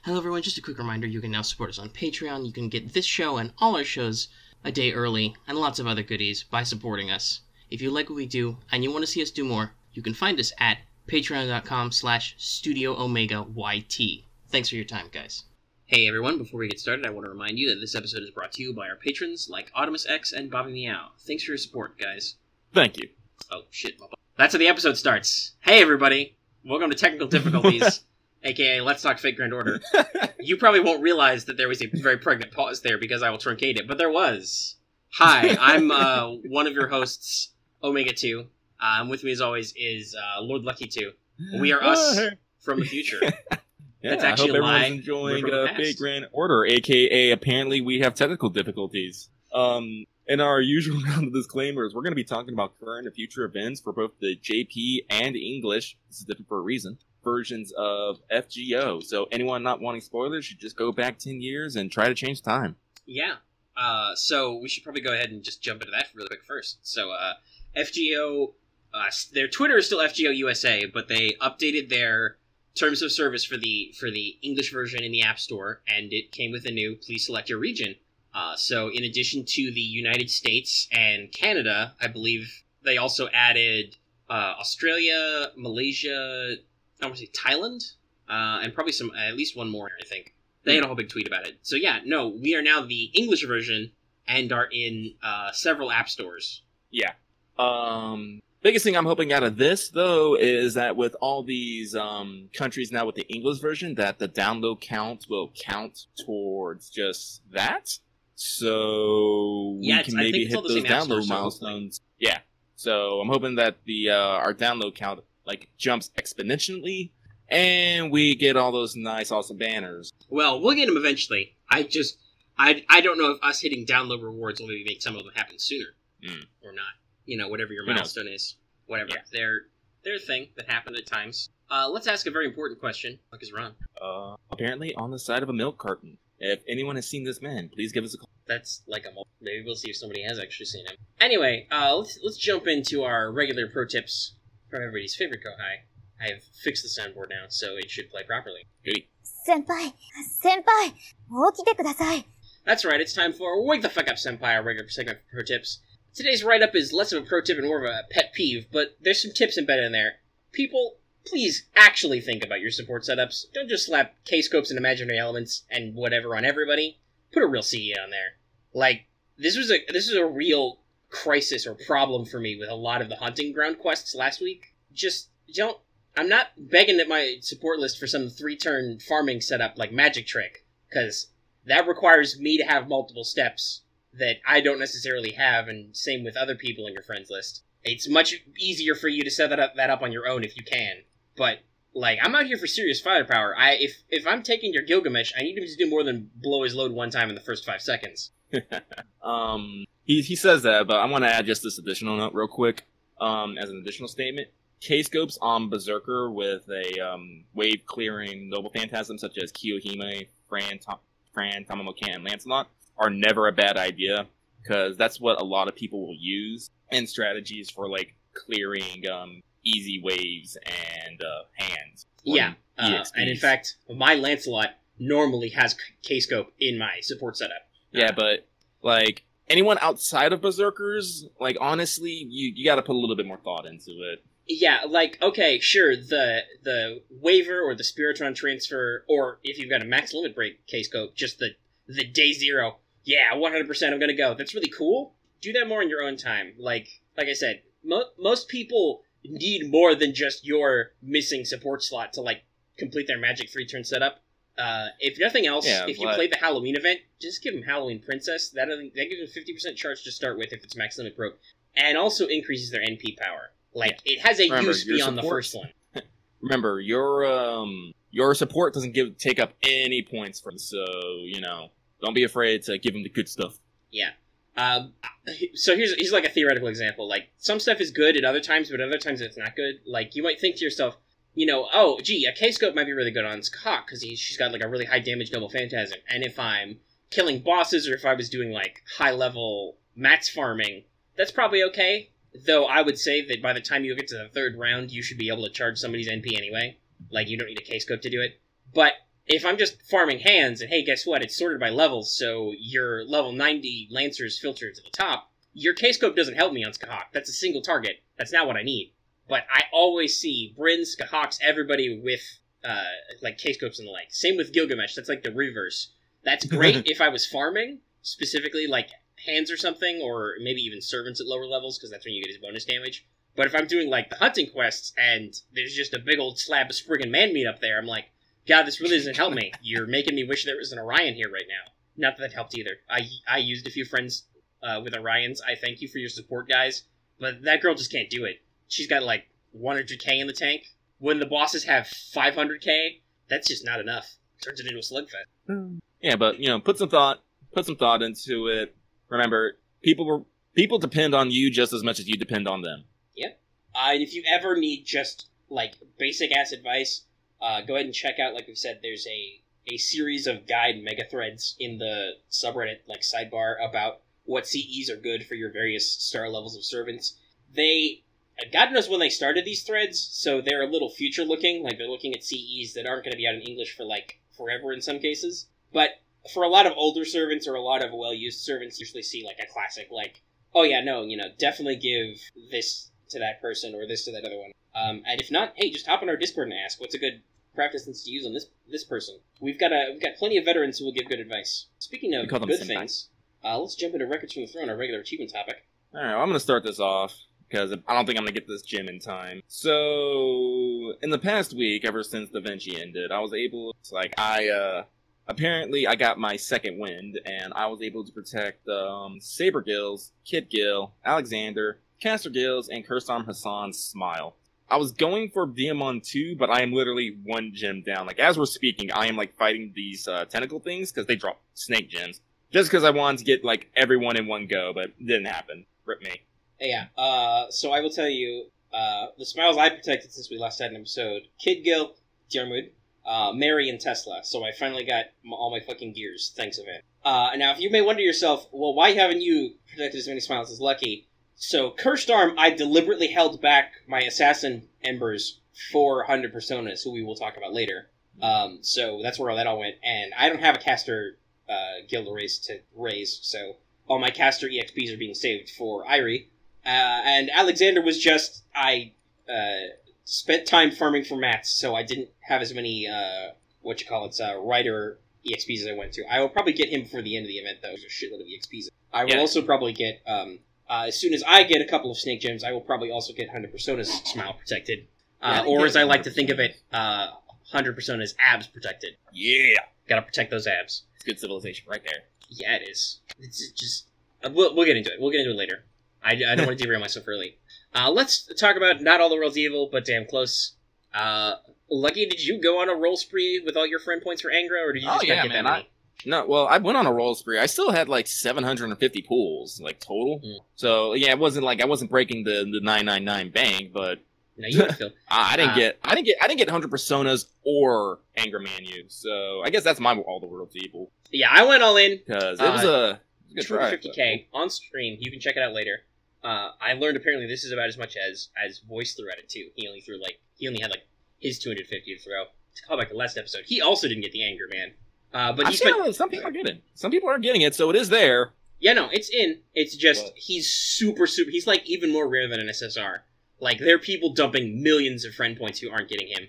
Hello everyone, just a quick reminder, you can now support us on Patreon. You can get this show and all our shows a day early, and lots of other goodies by supporting us. If you like what we do, and you want to see us do more, you can find us at patreon.com/StudioOmegaYT. Thanks for your time, guys. Hey everyone, before we get started, I want to remind you that this episode is brought to you by our patrons like Audimus X and Bobby Meow. Thanks for your support, guys. Thank you. Oh, shit. That's how the episode starts. Hey everybody, welcome to Technical Difficulties. AKA Let's Talk Fake Grand Order. You probably won't realize that there was a very pregnant pause there because I will truncate it, but there was. Hi, I'm one of your hosts, Omega 2. With me as always is Lord Lucky 2. We are us from the future. Yeah, I hope everyone's enjoying Fake Grand Order, AKA apparently we have technical difficulties. In our usual round of disclaimers, we're going to be talking about current and future events for both the JP and English. This is different for a reason. Versions of FGO. So anyone not wanting spoilers should just go back 10 years and try to change time. Yeah. So we should probably go ahead and just jump into that really quick first. So FGO, their Twitter is still FGO USA, but they updated their terms of service for the English version in the App Store, and it came with a new please select your region. So in addition to the United States and Canada, I believe they also added Australia, Malaysia, I want to say Thailand, and probably at least one more, I think. They had a whole big tweet about it. So yeah, no, we are now the English version and are in several app stores. Yeah. Biggest thing I'm hoping out of this, though, is that with all these countries now with the English version, that the download count will count towards just that. So we can maybe hit those download milestones. Yeah. So I'm hoping that the our download count jumps exponentially, and we get all those nice, awesome banners. Well, we'll get them eventually. I don't know if us hitting download rewards will maybe make some of them happen sooner or not. You know, whatever your milestone is, whatever. Yeah. They're a thing that happen at times. Let's ask a very important question. What is wrong? Apparently on the side of a milk carton. If anyone has seen this man, please give us a call. That's like maybe we'll see if somebody has actually seen him. Anyway, let's jump into our regular pro tips from everybody's favorite kohai. I have fixed the soundboard now, so it should play properly. Goody. Senpai, 起きてください. That's right, it's time for Wake the Fuck Up Senpai, our regular segment for pro tips. Today's write-up is less of a pro tip and more of a pet peeve, but there's some tips embedded in there. People, please actually think about your support setups. Don't just slap K-scopes and imaginary elements and whatever on everybody. Put a real CE on there. Like, this was a real crisis or problem for me with a lot of the hunting ground quests last week. Just don't. I'm not begging at my support list for some 3-turn farming setup like Magic Trick, because that requires me to have multiple steps that I don't necessarily have, and same with other people in your friends list. It's much easier for you to set that up on your own if you can. But like, I'm out here for serious firepower. If I'm taking your Gilgamesh, I need him to do more than blow his load one time in the first 5 seconds. He says that, but I want to add just this additional note real quick. As an additional statement, K-scopes on Berserker with a wave clearing noble phantasm such as Kiyohime, Fran, Tamamokan, and Lancelot are never a bad idea, because that's what a lot of people will use in strategies for clearing easy waves and hands. Yeah, and in fact, my Lancelot normally has K-scope in my support setup. Yeah, but anyone outside of Berserkers, honestly, you got to put a little bit more thought into it. Yeah, okay, sure, the waiver or the Spiritron transfer, or if you've got a max limit break K-scope, just the day 0, yeah, 100% I'm gonna go. That's really cool. Do that more in your own time. Like I said, most people need more than just your missing support slot to complete their magic 3-turn setup. If nothing else, if you play the Halloween event, just give them Halloween Princess. That gives them 50% charge to start with if it's max limit broke, and also increases their NP power. It has a use beyond the first one. Remember, your support doesn't take up any points from, so don't be afraid to give them the good stuff. Yeah. So here's a theoretical example. Some stuff is good at other times, but other times it's not good. You might think to yourself, oh, gee, a K-scope might be really good on Skahak, because she's got a really high damage Noble Phantasm. And if I'm killing bosses, or if I was doing high-level mats farming, that's probably okay. Though I would say that by the time you get to the 3rd round, you should be able to charge somebody's NP anyway. You don't need a K-scope to do it. But if I'm just farming hands, and hey, guess what? It's sorted by levels, so your level 90 Lancers filter to the top, your K-scope doesn't help me on Skahawk. That's a single target. That's not what I need. But I always see Brins, Skahawks, everybody with, like, K-scopes and the like. Same with Gilgamesh. That's like the reverse. That's great if I was farming, specifically, like, hands or something, or maybe even servants at lower levels, because that's when you get his bonus damage. But if I'm doing, like, the hunting quests, and there's just a big old slab of friggin' man meat up there, I'm like, God, this really doesn't help me. You're making me wish there was an Orion here right now. Not that helped either. I used a few friends with Orions. I thank you for your support, guys. But that girl just can't do it. She's got, like, 100k in the tank. When the bosses have 500k, that's just not enough. Turns it into a slugfest. Yeah, but, you know, put some thought into it. Remember, people depend on you just as much as you depend on them. Yep. And if you ever need just, like, basic-ass advice, go ahead and check out, like we said, there's a series of guide mega threads in the subreddit, like, sidebar, about what CEs are good for your various star levels of servants. God knows when they started these threads, so they're a little future-looking, like, they're looking at CEs that aren't going to be out in English for, like, forever in some cases. But for a lot of older servants or a lot of well-used servants, you usually see, like, a classic, like, oh yeah, no, you know, definitely give this to that person or this to that other one. And if not, hey, just hop on our Discord and ask, what's a good craft essence to use on this person? We've got plenty of veterans who will give good advice. Speaking of good things, let's jump into Records from the Throne, our regular achievement topic. Alright, well, I'm going to start this off, because I don't think I'm going to get this gem in time. So, in the past week, ever since Da Vinci ended, I was able to, apparently I got my second wind, and I was able to protect, Saber Gills, Kid Gill, Alexander, Caster Gills, and Cursed Arm Hassan's Smile. I was going for Diamond 2, but I am literally one gem down. Like, as we're speaking, I am, like, fighting these, tentacle things, because they drop snake gems. Just because I wanted to get, like, everyone in one go, but it didn't happen. Rip me. Yeah, so I will tell you, the Smiles I protected since we last had an episode, Kid Gil, Diarmid, Mary, and Tesla, so I finally got all my fucking gears, thanks of it. Now, if you may wonder yourself, well, why haven't you protected as many Smiles as Lucky? So, Cursed Arm, I deliberately held back my Assassin Embers for 100 Personas, who we will talk about later. So that's where that all went, and I don't have a Caster guild to raise, so all my Caster EXPs are being saved for Irie. And Alexander was just, I spent time farming for mats, so I didn't have as many, Rider EXPs as I went to. I will probably get him before the end of the event, though. There's a shitload of EXPs. I will also probably get, as soon as I get a couple of Snake Gems, I will probably also get 100 Personas Smile protected. Or as I like to think of it, 100 Personas Abs protected. Yeah! Gotta protect those abs. It's good civilization right there. Yeah, it is. It's just... We'll get into it. We'll get into it later. I don't want to derail myself early. Let's talk about not all the world's evil, but damn close. Lucky, did you go on a roll spree with all your friend points for Angra, or did you just not get that many? No, well, I went on a roll spree. I still had like 750 pools, like total. So yeah, it wasn't like I wasn't breaking the 999 bank, but no, you still. I didn't get 100 Personas or Anger Manu. So I guess that's my all the world's evil. Yeah, I went all in because it was a good try. 250k on stream. You can check it out later. I learned apparently this is about as much as Voice threw at it too. He only had like his 250 to throw. To call back the last episode, he also didn't get the Anger Man. But some people are getting it. Some people aren't getting it, so it is there. Yeah, no, it's in. It's just he's super. He's like even more rare than an SSR. Like there are people dumping millions of friend points who aren't getting him.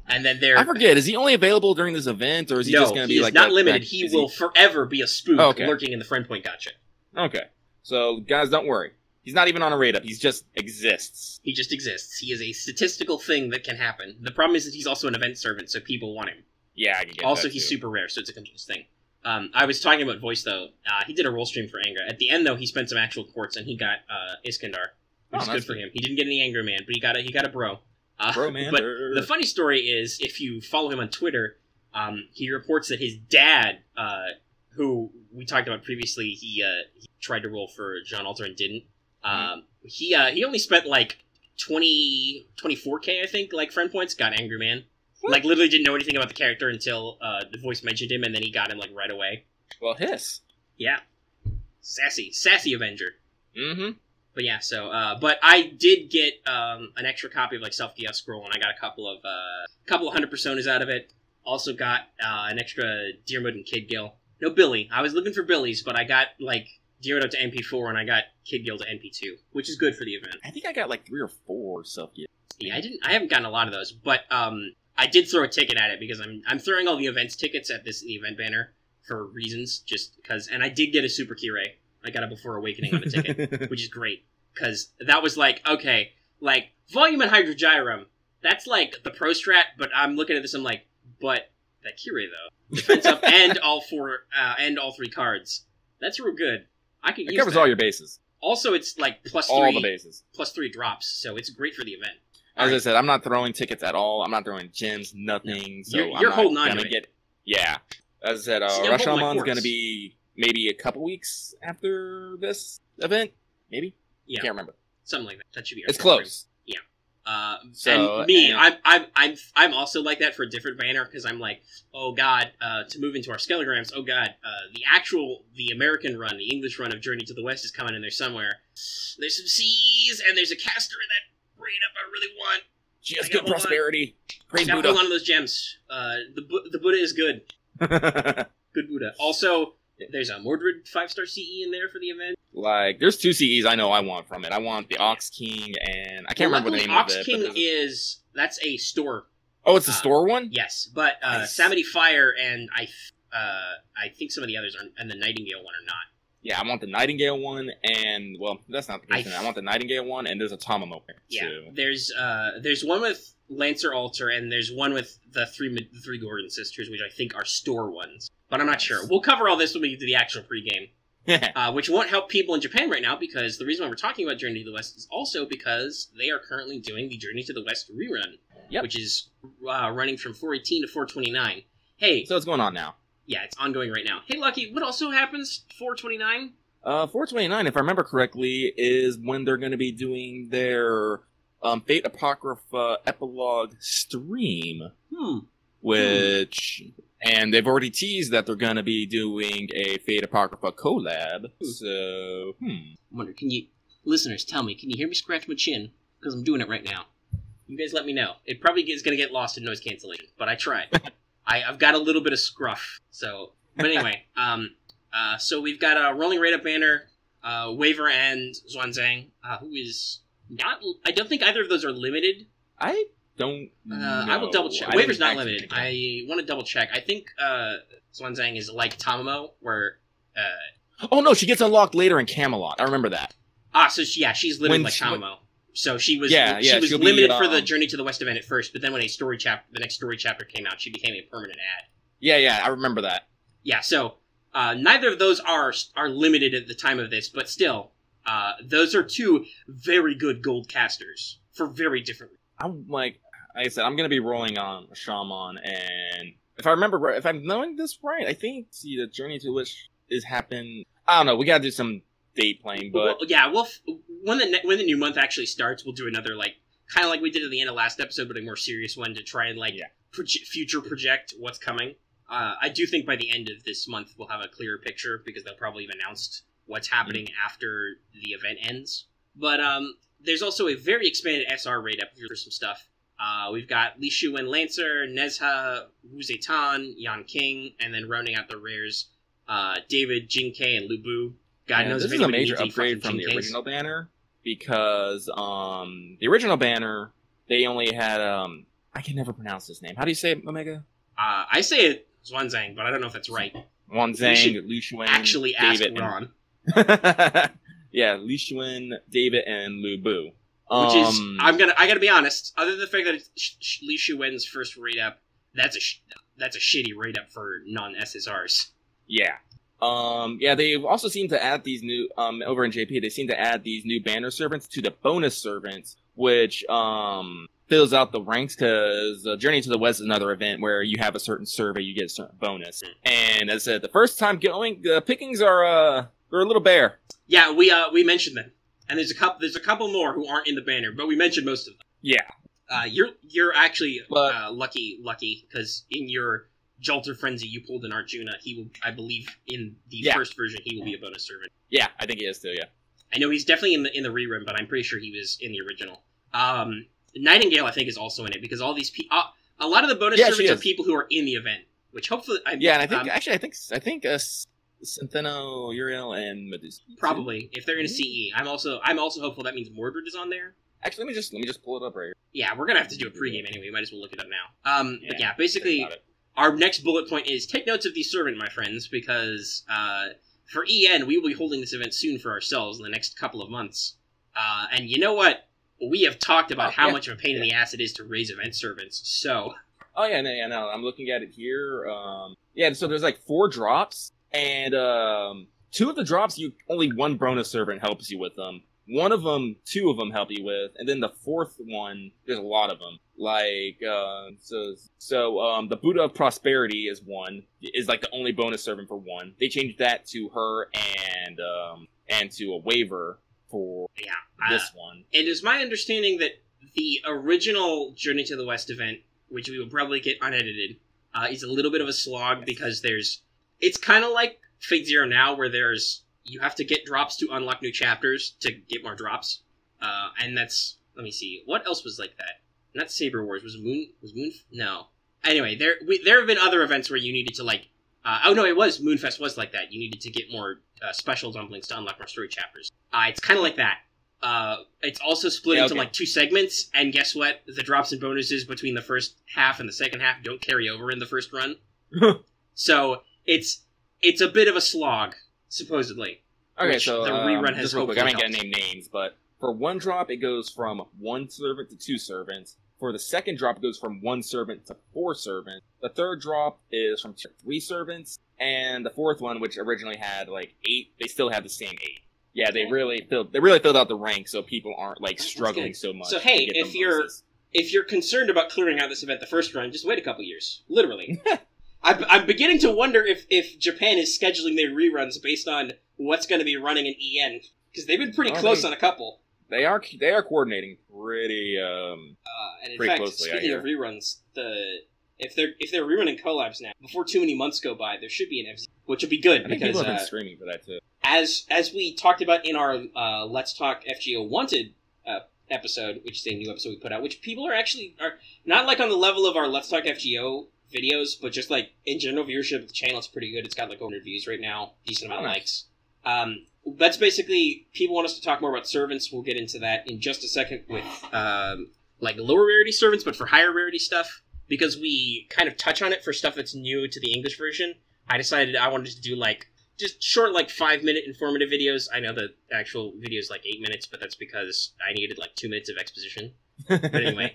And then I forget. Is he only available during this event, or is he just going to be like? No, he's not limited. He will forever be a spook lurking in the friend point gotcha. Okay, so guys, don't worry. He's not even on a rate up. He just exists. He just exists. He is a statistical thing that can happen. The problem is that he's also an event servant, so people want him. Yeah, I can get also, that he's too. super rare, so it's a continuous thing. I was talking about Voice, though. He did a roll stream for Angra. At the end, though, he spent some actual quartz, and he got Iskandar, which is good for him. He didn't get any Anger Man, but he got a bro. But the funny story is, if you follow him on Twitter, he reports that his dad, who we talked about previously, he tried to roll for John Alter and didn't. He only spent like 24k, I think, like friend points, got Angry Man. What? Like literally didn't know anything about the character until the Voice mentioned him, and then he got him like right away. Well, hiss. Yeah. Sassy Avenger. Mm-hmm. But yeah, so but I did get an extra copy of like Self Chaos Scroll, and I got a couple of 100 Personas out of it. Also got an extra Deer Mode and Kid Gil. No Billy. I was looking for Billy's, but I got, like, Deer Mode up to NP4, and I got Kid Gil to NP2, which is good for the event. I think I got like 3 or 4 stuff yet. Yeah, I haven't gotten a lot of those, but I did throw a ticket at it because I'm throwing all the events tickets at the event banner for reasons, just because. And I did get a Super Kirei. I got it before Awakening on a ticket, which is great because that was like, okay, like Volume and Hydrogyrum. That's like the pro strat, but I'm looking at this. I'm like, but that Kirei though, defense up and all 3 cards. That's real good. I can use covers that. all your bases. Also, it's like +3 all the bases, +3 drops, so it's great for the event. As I said, I'm not throwing tickets at all. I'm not throwing gems, nothing. So you're I'm holding not on gonna to it. Yeah. As I said, See, I'm holding my Rashamon's course. going to be maybe a couple weeks after this event. Maybe? Yeah. Can't remember. Something like that. That should be. It's close. Yeah. And I'm also like that for a different banner because I'm like, oh god, to move into our Skelligramms. Oh god, the American run, the English run of Journey to the West is coming in there somewhere. There's some C's and there's a caster in that raid up I really want. She has good prosperity. Praise Got Buddha. hold on to those gems. The Buddha is good. Good Buddha. Also, there's a Mordred 5-star CE in there for the event. Like, there's 2 CEs I know I want from it. I want the Ox King, and I can't remember the name Ox of it. King that's a store. Oh, it's a store one? Yes, but Nice. Samity Fire and I think some of the others are, and the Nightingale one are not. Yeah, I want the Nightingale one, and, well, that's not the case. I want the Nightingale one, and there's a Tomomo Yeah, too. there's one with Lancer Altar, and there's one with the three Gordon sisters, which I think are store ones. But I'm not sure. We'll cover all this when we get to the actual pregame. Which won't help people in Japan right now, because the reason why we're talking about Journey to the West is also because they are currently doing the Journey to the West rerun, which is running from 418 to 429. Hey, So what's going on now? yeah, it's ongoing right now. Hey, Lucky, what also happens 429? 429, if I remember correctly, is when they're going to be doing their Fate Apocrypha epilogue stream. Which... And they've already teased that they're going to be doing a Fate Apocrypha collab. So, I wonder, listeners, tell me, can you hear me scratch my chin? Because I'm doing it right now. You guys let me know. It probably is going to get lost in noise cancellation, but I tried. I've got a little bit of scruff. So, but anyway, so we've got a rolling rate up banner, Waver and Zhuanzhang, who is not, I don't think either of those are limited. I don't know. I will double check. Waver's not limited. I want to double check. I think Zhuanzhang is like Tomomo, where... oh no, she gets unlocked later in Camelot. I remember that. She's limited like Tomomo. So she was she'll limited be, for the Journey to the West event at first, but then when the next story chapter came out, she became a permanent ad. Yeah, I remember that. Yeah, so neither of those are limited at the time of this, but still, those are 2 very good gold casters for very different reasons. I'm like I said, I'm going to be rolling on Shaman, and if I remember right, if I'm knowing this right, I think, the Journey to Wish is happening. I don't know, we got to do some date playing, but... When the new month actually starts, we'll do another, like, kind of like we did at the end of last episode, but a more serious one to try and, like, future project what's coming. I do think by the end of this month we'll have a clearer picture, because they'll probably have announced what's happening after the event ends. But there's also a very expanded SR raid up for some stuff. We've got Li Shuwen Lancer, Nezha, Wu Zetian, Yan King, and then rounding out the rares, David, Jinkei, and Lu Bu. God knows this if is a anybody major needs any upgrade fucking from the Jinkeis. original banner, because the original banner, they only had, I can never pronounce his name. How do you say it, Omega? I say it Zhuanzang, but I don't know if that's right. Wanzang, Li Shuwen, Actually ask David, Ron. Yeah, Li Shuwen, David, and Lu Bu. Which is, I gotta be honest, other than the fact that it's Li Shuwen's first raid up, that's a shitty raid up for non-SSRs. Yeah. They also seem to add these new, over in JP, they seem to add these new banner servants to the bonus servants, which, fills out the ranks, because Journey to the West is another event where you have a certain survey, you get a certain bonus. And as I said, the first time going, the pickings are, they're a little bare. Yeah, we mentioned them. And there's a couple more who aren't in the banner, but we mentioned most of them. Yeah. You're actually lucky, because in your Jolter Frenzy you pulled an Arjuna. He will, I believe, in the first version, he will be a bonus servant. Yeah, I think he is too, yeah. I know he's definitely in the rerun, but I'm pretty sure he was in the original. Nightingale, I think, is also in it, because all these A lot of the bonus servants are people who are in the event, which hopefully... and I think, I think Centeno, Uriel, and Medusa. Probably, if they're in a CE. I'm also hopeful that means Mordred is on there. Actually, let me just pull it up right here. Yeah, we're gonna have to do a pregame anyway. We might as well look it up now. But yeah, basically, our next bullet point is take notes of the servant, my friends, because for EN, we will be holding this event soon for ourselves in the next couple of months. And you know what? We have talked about how much of a pain in the ass it is to raise event servants, so... Oh, yeah, no, I'm looking at it here. So there's like 4 drops, and 2 of the drops, only 1 bonus servant helps you with them. 1 of them, 2 of them help you with, and then the 4th one, there's a lot of them. Like, the Buddha of Prosperity is like the only bonus servant for 1. They changed that to her and to a waiver for this one. It is my understanding that the original Journey to the West event, which we will probably get unedited, is a little bit of a slog because it's kind of like Fate Zero now, where you have to get drops to unlock new chapters to get more drops. And that's, let me see, what else was like that? Not Saber Wars, was Moon, no. Anyway, there have been other events where you needed to Moonfest was like that. You needed to get more special dumplings to unlock more story chapters. It's kind of like that. It's also split into like 2 segments, and guess what? The drops and bonuses between the first half and the second half don't carry over in the first run. So it's a bit of a slog, supposedly. Okay, so the rerun has real quick, I ain't gonna name names, but for 1 drop it goes from 1 servant to 2 servants. For the second drop it goes from 1 servant to 4 servants. The third drop is from 3 servants, and the 4th one, which originally had like 8, they still have the same 8. Yeah, they really filled out the rank, so people aren't like struggling so much. So hey, if you're concerned about clearing out this event the first run, just wait a couple years. Literally, I'm beginning to wonder if Japan is scheduling their reruns based on what's going to be running in EN, because they've been pretty close on a couple. They are coordinating pretty and in pretty fact, closely. Speaking of reruns, if they're rerunning collabs now, before too many months go by, there should be an FZ, which will be good because people have been streaming for that too. As we talked about in our Let's Talk FGO Wanted episode, which is a new episode we put out, which people are not like on the level of our Let's Talk FGO videos, but just like in general viewership of the channel, it's pretty good. It's got like 100 views right now, decent amount of likes. That's basically, people want us to talk more about servants. We'll get into that in just a second with like lower rarity servants, but for higher rarity stuff, because we kind of touch on it for stuff that's new to the English version. I decided I wanted to do like just short, like 5-minute informative videos. I know the actual video is like 8 minutes, but that's because I needed like 2 minutes of exposition. But anyway,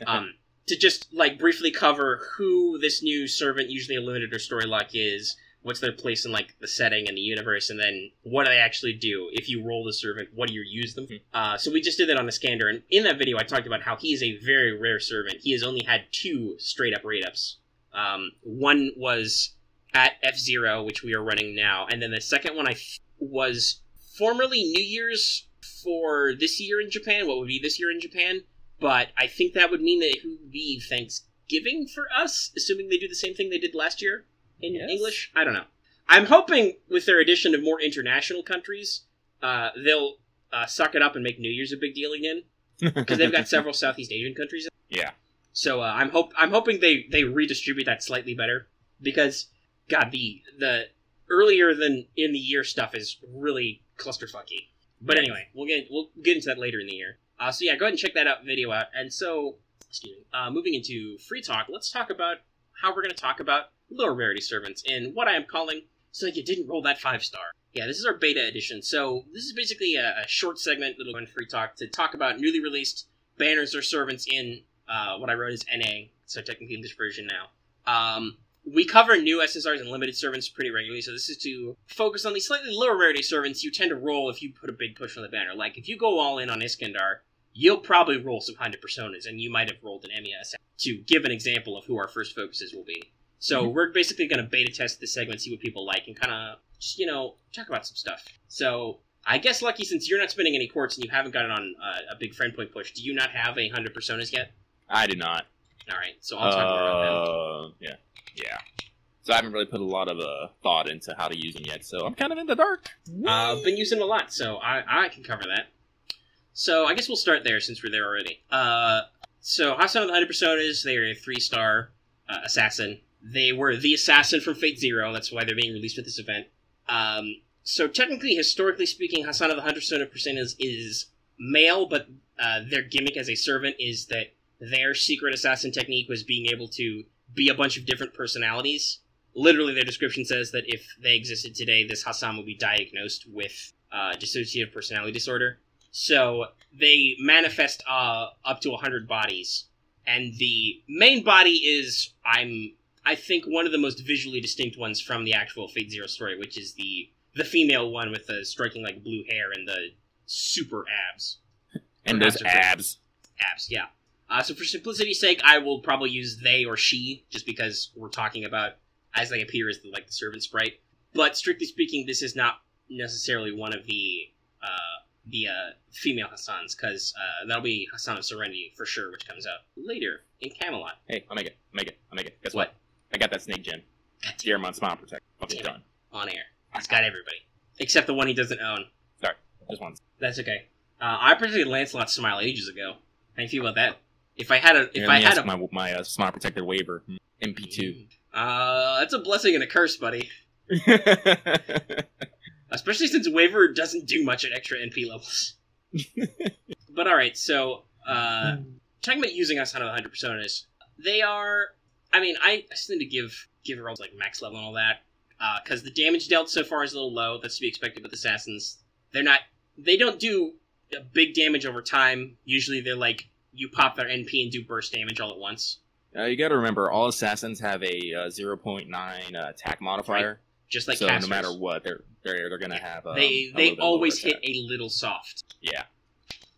to just like briefly cover who this new servant, usually a limited or story lock, is, what's their place in like the setting and the universe, and then what do they actually do? If you roll the servant, what do you use them for? So we just did that on the Scander, and in that video I talked about how he is a very rare servant. He has only had 2 straight-up rate-ups. One was at F0, which we are running now, and then the second one was formerly New Year's for this year in Japan, what would be this year in Japan, but I think that would mean that it would be Thanksgiving for us, assuming they do the same thing they did last year in English. I don't know. I'm hoping with their addition of more international countries, they'll suck it up and make New Year's a big deal again, because they've got several Southeast Asian countries. Yeah. So I'm hoping they redistribute that slightly better, because God, the earlier than in the year stuff is really clusterfucky. But anyway, we'll get into that later in the year. So yeah, go ahead and check that video out. And so, moving into free talk, let's talk about how we're going to talk about lower rarity servants in what I am calling So You Didn't Roll That 5-Star. Yeah, this is our beta edition. So this is basically a short segment that'll go in free talk to talk about newly released banners or servants in what I wrote as NA, so technically English version now. We cover new SSRs and limited servants pretty regularly, so this is to focus on the slightly lower rarity servants you tend to roll if you put a big push on the banner. Like, if you go all in on Iskandar, you'll probably roll some Hunted Personas, and you might have rolled an EMIYA to give an example of who our first focuses will be. So we're basically going to beta test this segment, see what people like, and kind of just, talk about some stuff. So I guess, Lucky, since you're not spending any quartz and you haven't got it on a big friend point push, do you not have 100 Personas yet? I do not. Alright, so I'll talk about them. Yeah. So I haven't really put a lot of thought into how to use them yet, so I'm kind of in the dark. I've been using them a lot, so I can cover that. So I guess we'll start there since we're there already. So Hassan of the 100 Personas, they are a 3-star. assassin. They were the assassin from Fate Zero, that's why they're being released with this event. So technically, historically speaking, Hassan of the 100% is male, but their gimmick as a servant is that their secret assassin technique was being able to be a bunch of different personalities. Literally, their description says that if they existed today, this Hassan would be diagnosed with dissociative personality disorder. So they manifest up to 100 bodies. And the main body is, I think, one of the most visually distinct ones from the actual Fate Zero story, which is the female one with the striking, like, blue hair and the super abs. And those abs. Abs, yeah. So for simplicity's sake, I will probably use they or she, just because we're talking about as they appear as the servant sprite. But strictly speaking, this is not necessarily one of the female Hassans, because that'll be Hassan of Serenity for sure, which comes out later in Camelot. Hey, I'll make it. Guess what? I got that snake gem. Dearmont Smile Protector. Once it's done. On air. He's got everybody. Except the one he doesn't own. Sorry, just once. That's okay. I protected Lancelot's Smile ages ago. How do you feel about that? If I had my Smile Protector waiver, MP2. That's a blessing and a curse, buddy. Especially since waiver doesn't do much at extra NP levels. But alright, so, talking about using Hassan of the 100 Personas, they are, I mean, I still need to give rolls like max level and all that, because the damage dealt so far is a little low. That's to be expected with assassins. They don't do big damage over time. Usually they're like, you pop their NP and do burst damage all at once. You gotta remember, all assassins have a 0.9 attack modifier. Right. Just like so casters. No matter what, they're gonna have they always hit a little soft. Yeah.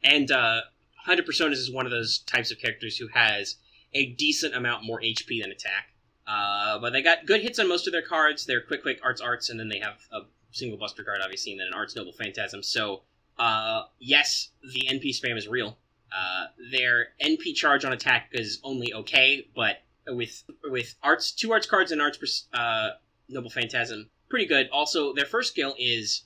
And 100 Personas is one of those types of characters who has a decent amount more HP than attack. But they got good hits on most of their cards. They're quick, arts, and then they have a single buster card, obviously, and then an arts noble phantasm. So, yes, the NP spam is real. Their NP charge on attack is only okay, but with arts, 2 arts cards and arts noble phantasm, pretty good. Also, their first skill is,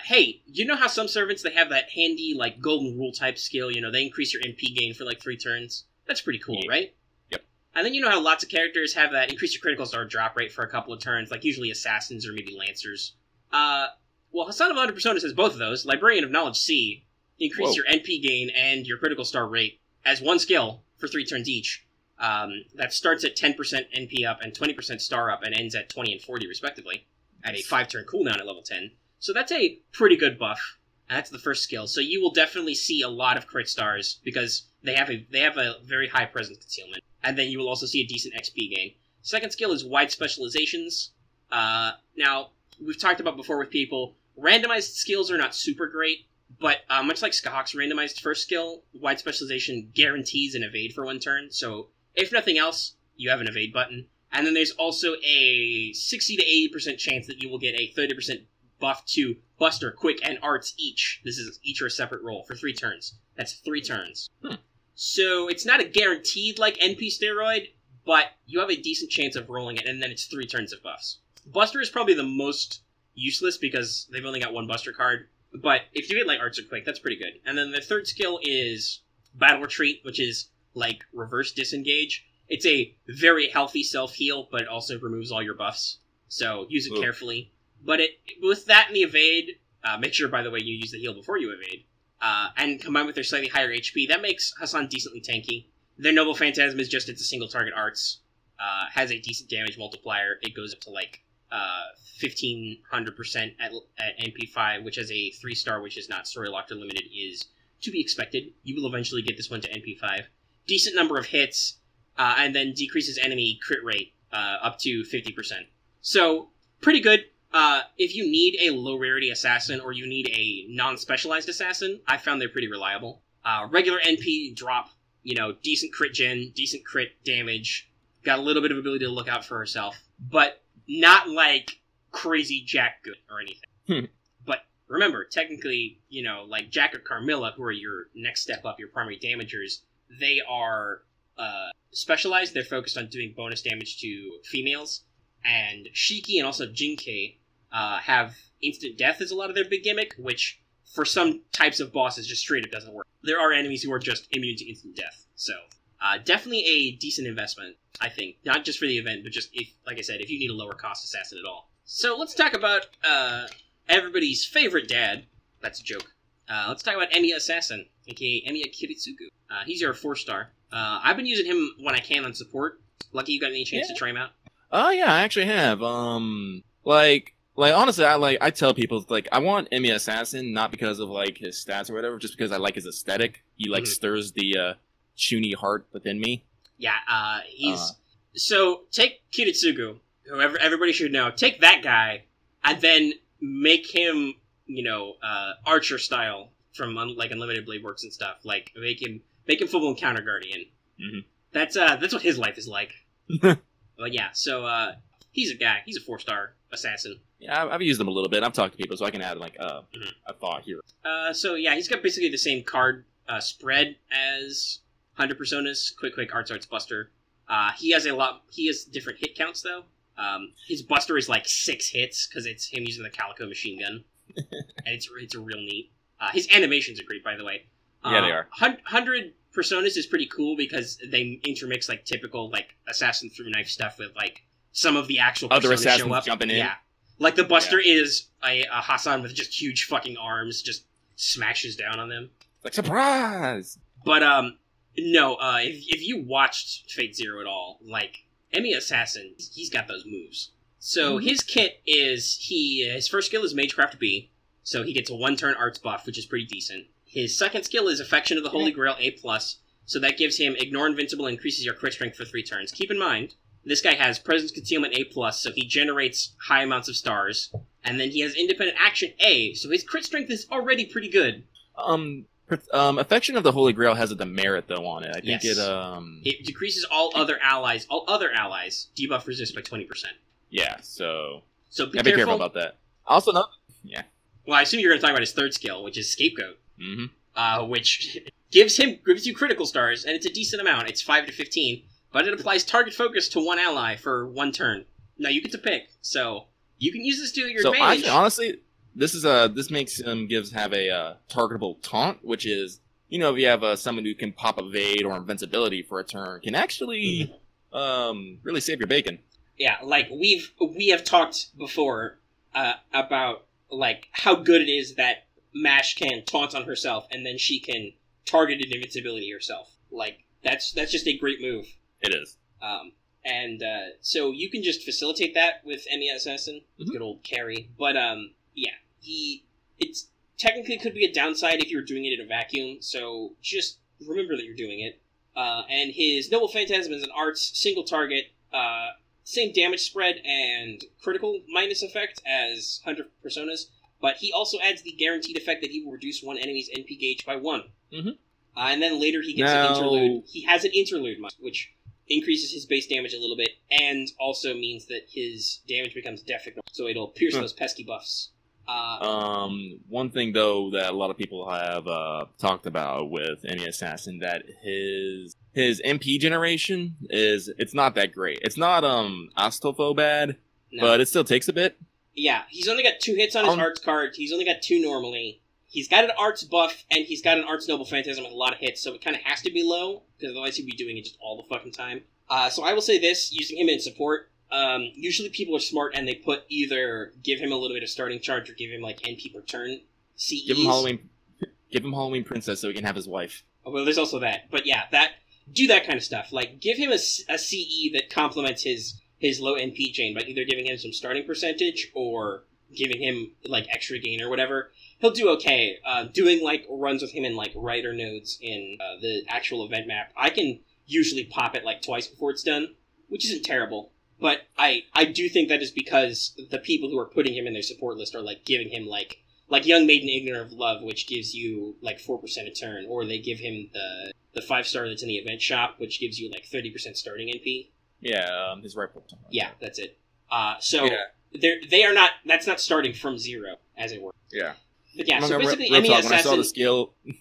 hey, you know how some servants, they have that handy, like, golden rule type skill, you know, they increase your NP gain for, like, 3 turns? That's pretty cool, yeah. Right? Yep. And then you know how lots of characters have that increase your critical star drop rate for a couple of turns, like usually assassins or maybe lancers. Well, Hassan of 100 Personas has both of those. Librarian of Knowledge C, increase your NP gain and your critical star rate as 1 skill for 3 turns each. That starts at 10% NP up and 20% star up and ends at 20 and 40 respectively, at a 5-turn cooldown at level 10. So that's a pretty good buff. And that's the first skill. So you will definitely see a lot of crit stars because they have a very high presence concealment. And then you will also see a decent XP gain. Second skill is wide specializations. Now, we've talked about before with people, randomized skills are not super great, but much like Skahawk's randomized first skill, wide specialization guarantees an evade for 1 turn. So if nothing else, you have an evade button. And then there's also a 60 to 80% chance that you will get a 30% buff to Buster, Quick, and Arts each. This is each are a separate roll for 3 turns. That's 3 turns. So it's not a guaranteed, like, NP steroid, but you have a decent chance of rolling it, and then it's 3 turns of buffs. Buster is probably the most useless because they've only got 1 Buster card, but if you get, like, Arts or Quick, that's pretty good. And then the third skill is Battle Retreat, which is, like, reverse disengage. It's a very healthy self-heal, but it also removes all your buffs, so use it carefully. But with that and the evade, make sure, by the way, you use the heal before you evade, and combined with their slightly higher HP, that makes Hassan decently tanky. Their Noble Phantasm is just, it's a single target arts, has a decent damage multiplier. It goes up to, like, 1500% at NP5, which has a 3-star, which is not story locked or limited, is to be expected. You will eventually get this one to NP5. Decent number of hits, and then decreases enemy crit rate up to 50%. So, pretty good. If you need a low-rarity assassin or you need a non-specialized assassin, I found they're pretty reliable. Regular NP drop, you know, decent crit gen, decent crit damage, got a little bit of ability to look out for herself, but not like crazy Jack good or anything. But remember, technically, you know, like Jack or Carmilla, who are your next step up, your primary damagers, they are specialized. They're focused on doing bonus damage to females. And Shiki and also Jinkei have instant death as a lot of their big gimmick, which for some types of bosses just straight up doesn't work. There are enemies who are just immune to instant death. So Definitely a decent investment, I think. Not just for the event, but just, if, like I said, if you need a lower cost assassin at all. So let's talk about everybody's favorite dad. That's a joke. Let's talk about EMIYA Assassin, aka EMIYA Kiritsugu. He's your 4-star. I've been using him when I can on support. Lucky you got any chance to try him out? Oh yeah, I actually have. Like honestly, I tell people like I want EMIYA Assassin not because of like his stats or whatever, just because I like his aesthetic. He like stirs the Shuni heart within me. Yeah, so take Kiritsugu, who everybody should know. Take that guy, and then make him, archer style from like Unlimited Blade Works and stuff. Like make him full-blown counter guardian. Mm-hmm. That's what his life is like. But yeah, so he's a guy. He's a 4-star assassin. Yeah, I've used him a little bit. I've talked to people, so I can add like a thought here. So yeah, he's got basically the same card spread as 100 Personas. Quick Arts Buster. He has different hit counts though. His Buster is like 6 hits because it's him using the Calico machine gun, and it's a real neat. His animations are great, by the way. Yeah, they are. 100 Personas is pretty cool because they intermix like typical like assassin through knife stuff with like some of the actual other Personas assassins show up. jumping in. Yeah, like the Buster is a Hassan with just huge fucking arms, just smashes down on them. Like surprise. But no, if you watched Fate Zero at all, like EMIYA Assassin, he's got those moves. So his kit is his first skill is Magecraft B, so he gets a 1-turn arts buff, which is pretty decent. His second skill is Affection of the Holy Grail A+, so that gives him Ignore Invincible and increases your crit strength for 3 turns. Keep in mind, this guy has Presence Concealment A+, so he generates high amounts of stars, and then he has Independent Action A, so his crit strength is already pretty good. Affection of the Holy Grail has a demerit though on it. I think it decreases all other allies debuff resist by 20%. Yeah, so be careful about that. Also, well, I assume you're going to talk about his third skill, which is Scapegoat. Which gives you critical stars, and it's a decent amount. It's 5 to 15, but it applies target focus to 1 ally for 1 turn. Now you get to pick, so you can use this to your advantage. Actually, honestly, this makes him have a targetable taunt, which is if you have someone who can pop evade or invincibility for a turn, can actually really save your bacon. Yeah, like we have talked before about like how good it is that Mash can taunt on herself, and then she can target an invincibility herself. Like, that's just a great move. It is. So you can just facilitate that with EMIYA Assassin, with good old carry. But, it's technically could be a downside if you're doing it in a vacuum, so just remember that you're doing it. And his Noble Phantasm is an arts, single target, same damage spread and critical minus effect as 100 Personas. But he also adds the guaranteed effect that he will reduce one enemy's NP gauge by 1. And then later he gets an interlude. He has an interlude, which increases his base damage a little bit, and also means that his damage becomes death ignore, so it'll pierce those pesky buffs. One thing though that a lot of people have talked about with EMIYA Assassin, that his MP generation it's not that great. It's not Astolfo bad, but it still takes a bit. Yeah, he's only got 2 hits on his arts card. He's only got 2 normally. He's got an arts buff, and he's got an arts noble phantasm with a lot of hits, so it kind of has to be low, because otherwise he'd be doing it just all the fucking time. So I will say this, using him in support, usually people are smart and they put either give him a little bit of starting charge or give him like NP per turn CEs. Give him Halloween Princess so he can have his wife. Oh, well, there's also that. But yeah, do that kind of stuff. Like, give him a CE that complements his low NP chain by either giving him some starting percentage or giving him, like, extra gain or whatever. He'll do okay. Doing, like, runs with him in, like, Rider nodes in the actual event map, I can usually pop it, like, twice before it's done, which isn't terrible. But I do think that is because the people who are putting him in their support list are, like, giving him, like Young Maiden Ignorant of Love, which gives you, like, 4% a turn, or they give him the 5-star that's in the event shop, which gives you, like, 30% starting NP. Yeah, his rifle. Yeah, that's it. They are not. That's not starting from 0, as it were. Yeah. But yeah, so basically, EMIYA Assassin.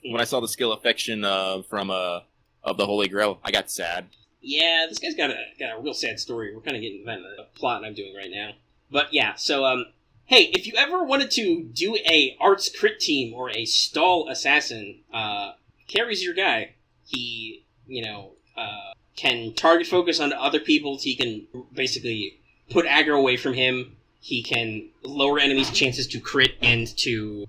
When I saw the skill affection from of the Holy Grail, I got sad. Yeah, this guy's got a real sad story. We're kind of getting to the plot I'm doing right now. But yeah, so hey, if you ever wanted to do a arts crit team or a stall assassin, Carrie's your guy. He, can target focus onto other people. So he can basically put aggro away from him. He can lower enemies' chances to crit and to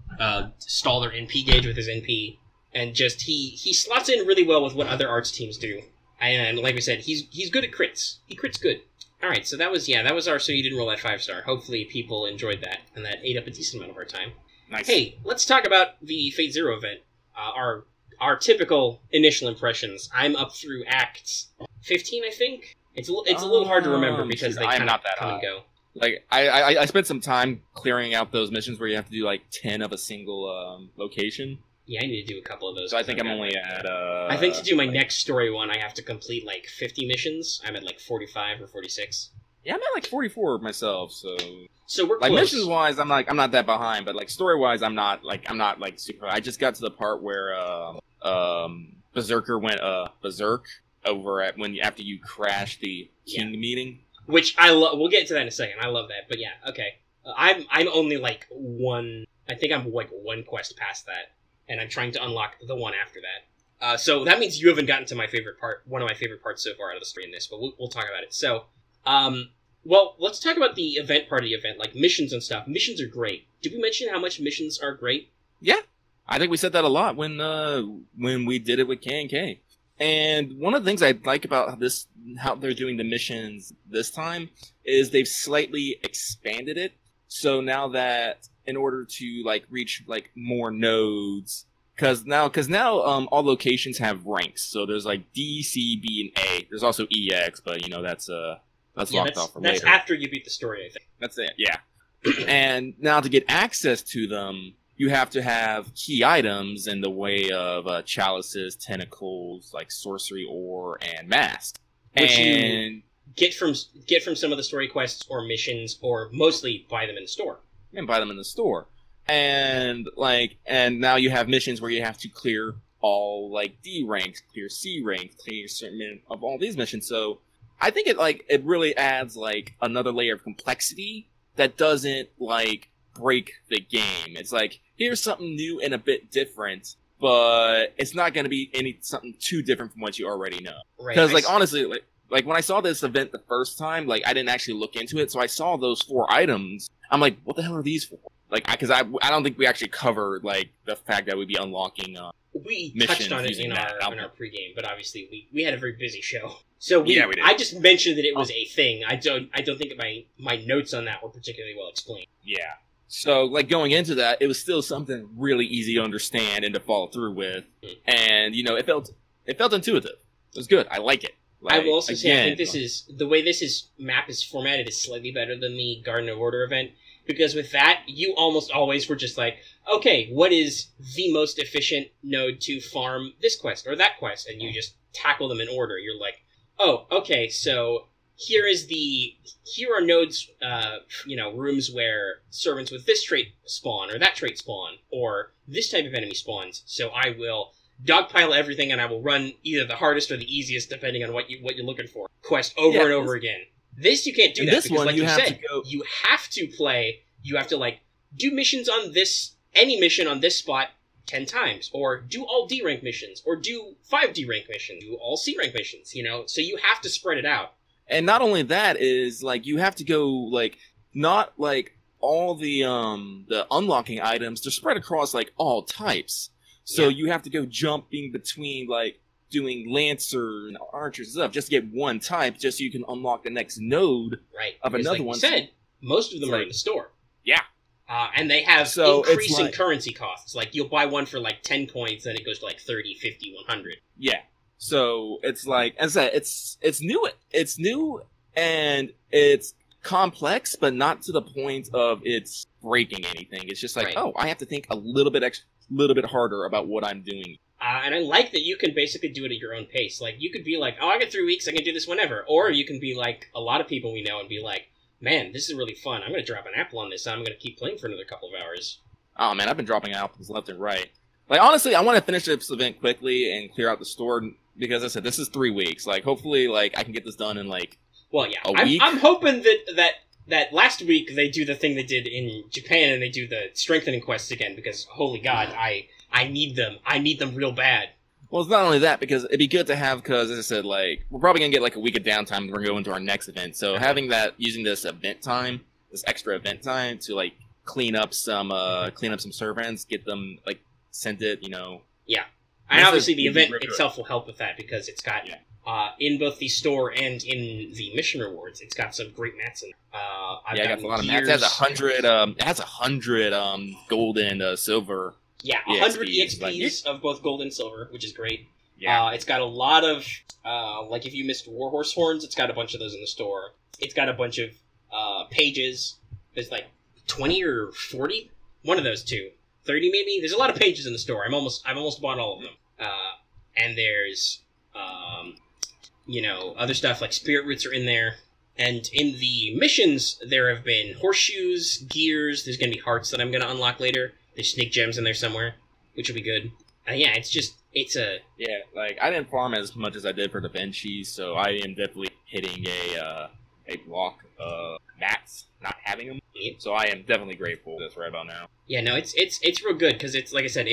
stall their NP gauge with his NP. And just, he slots in really well with what other arts teams do. And like we said, he's good at crits. He crits good. Alright, so that was our So You Didn't Roll That 5-star. Hopefully people enjoyed that, and that ate up a decent amount of our time. Nice. Hey, let's talk about the Fate Zero event. Our typical initial impressions. I'm up through Act 15, I think? It's a little hard to remember because they kind of come and go. Like, I spent some time clearing out those missions where you have to do, like, 10 of a single location. Yeah, I need to do a couple of those. So I think I'm only at... I think to do my next story one, I have to complete, like, 50 missions. I'm at, like, 45 or 46. Yeah, I'm at, like, 44 myself, so... So we're close. Like, missions-wise, I'm not that behind, but, like, story-wise, I'm not super... I just got to the part where, Berserker went, berserk over at after you crash the King meeting. Which I love. We'll get to that in a second. I love that. But yeah, okay. I'm only like one. I think I'm like one quest past that, and I'm trying to unlock the one after that. So that means you haven't gotten to my favorite part. One of my favorite parts so far out of the story in this, but we'll talk about it. So, well, let's talk about the event part of the event, like missions and stuff. Missions are great. Did we mention how much missions are great? Yeah, I think we said that a lot when we did it with K&K. And one of the things I like about this, how they're doing the missions this time, is they've slightly expanded it. So now that in order to like reach like more nodes, because now all locations have ranks. So there's like D, C, B, and A. There's also EX, but you know that's locked off for later. That's after you beat the story, I think. That's it. Yeah. And now to get access to them, you have to have key items in the way of chalices, tentacles, like sorcery ore, and mask. Which you get from some of the story quests or missions, or mostly buy them in the store. And buy them in the store. And now you have missions where you have to clear all like D ranks, clear C ranks, clear certain of all these missions. So I think it really adds like another layer of complexity that doesn't like break the game. It's like, here's something new and a bit different, but it's not going to be something too different from what you already know. Right. Because like honestly, like when I saw this event the first time, like I didn't actually look into it, so I saw those 4 items. I'm like, what the hell are these for? Like, because I don't think we actually covered like the fact that we'd be unlocking. We touched on it in our pregame, but obviously we had a very busy show, so we did. I just mentioned that it was a thing. I don't think my notes on that were particularly well explained. Yeah. So, like, going into that, it was still something really easy to understand and to follow through with. And, you know, it felt intuitive. It was good. I like it. Like, I will also say, I think the way this map is formatted is slightly better than the Garden of Order event. Because with that, you almost always were just like, okay, what is the most efficient node to farm this quest or that quest? And you just tackle them in order. You're like, oh, okay, so here are nodes, rooms where servants with this trait spawn, or that trait spawn, or this type of enemy spawns, so I will dogpile everything and I will run either the hardest or the easiest, depending on what you're looking for, quest over and over again. This, you can't do that, because like you said, you have to, like, do missions on any mission on this spot 10 times, or do all D rank missions, or do 5 D rank missions, do all C rank missions, so you have to spread it out. And not only that is, like, you have to go, like, not, like, all the unlocking items, they're spread across, like, all types. So you have to go jumping between, like, doing Lancer and Archers and stuff just to get one type, just so you can unlock the next node of another one. Like you said, most of them are in the store. Yeah. And they have increasing currency costs. Like, you'll buy one for, like, 10 coins, then it goes to, like, 30, 50, 100. Yeah. So it's like, as I said, it's new and it's complex, but not to the point of it's breaking anything. It's just like, oh, I have to think a little bit harder about what I'm doing. And I like that you can basically do it at your own pace. Like, you could be like, oh, I got 3 weeks, I can do this whenever. Or you can be like a lot of people we know and be like, man, this is really fun. I'm going to drop an apple on this, and I'm going to keep playing for another couple of hours. Oh, man, I've been dropping apples left and right. Like, honestly, I want to finish this event quickly and clear out the store, because I said, this is 3 weeks. Like, hopefully, like, I can get this done in, like, a week. I'm hoping that last week they do the thing they did in Japan, and they do the strengthening quests again, because, holy god, I need them. I need them real bad. Well, it's not only that, because it'd be good to have, because as I said, like, we're probably gonna get like a week of downtime and we're gonna go into our next event. So having that, using this event time, this extra event time to like clean up some servants, get them like sent it, you know. Yeah. And obviously the event itself will help with that because it's got in both the store and in the mission rewards, it's got some great mats in there. I've got a lot of mats. It has 100 gold and silver. Yeah, 100 EXPs of both gold and silver, which is great. Yeah. It's got a lot of like if you missed Warhorse horns, it's got a bunch of those in the store. It's got a bunch of pages. There's like 20 or 40, one of those two. 30 maybe. There's a lot of pages in the store. I've almost bought all of them. And there's you know, other stuff like spirit roots are in there. And in the missions, there have been horseshoes, gears. There's gonna be hearts that I'm gonna unlock later. There's snake gems in there somewhere, which will be good. Yeah, like I didn't farm as much as I did for the Benchies, so I am definitely hitting a block of mats, not having them. Yep. So I am definitely grateful for this right about now. Yeah, no, it's real good because it's like I said,